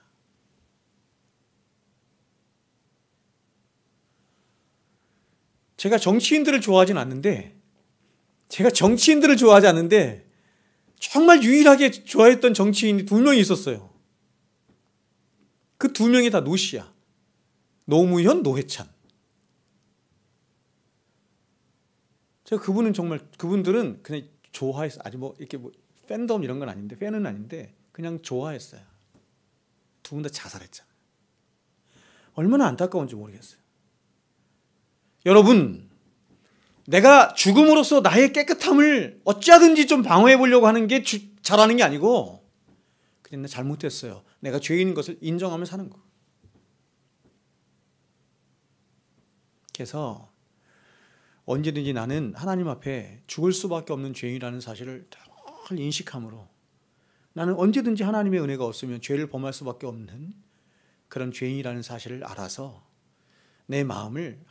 제가 정치인들을 좋아하진 않는데, 정말 유일하게 좋아했던 정치인이 2명이 있었어요. 그 2명이 다 노씨야. 노무현, 노회찬. 제가 그분들은 그냥 좋아했어요. 아주 이렇게 팬덤 이런 건 아닌데, 팬은 아닌데, 그냥 좋아했어요. 2분 다 자살했잖아요. 얼마나 안타까운지 모르겠어요. 여러분, 내가 죽음으로써 나의 깨끗함을 어찌하든지 좀 방어해 보려고 하는 게 잘하는 게 아니고 그냥 나 잘못했어요. 내가 죄인인 것을 인정하며 사는 거. 그래서 언제든지 나는 하나님 앞에 죽을 수밖에 없는 죄인이라는 사실을 잘 인식함으로 나는 언제든지 하나님의 은혜가 없으면 죄를 범할 수밖에 없는 그런 죄인이라는 사실을 알아서 내 마음을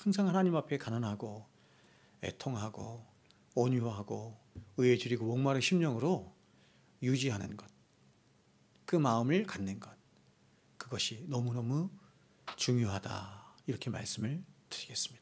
항상 하나님 앞에 가난하고 애통하고 온유하고 의에 줄이고 목마른 심령으로 유지하는 것, 그 마음을 갖는 것, 그것이 너무너무 중요하다, 이렇게 말씀을 드리겠습니다.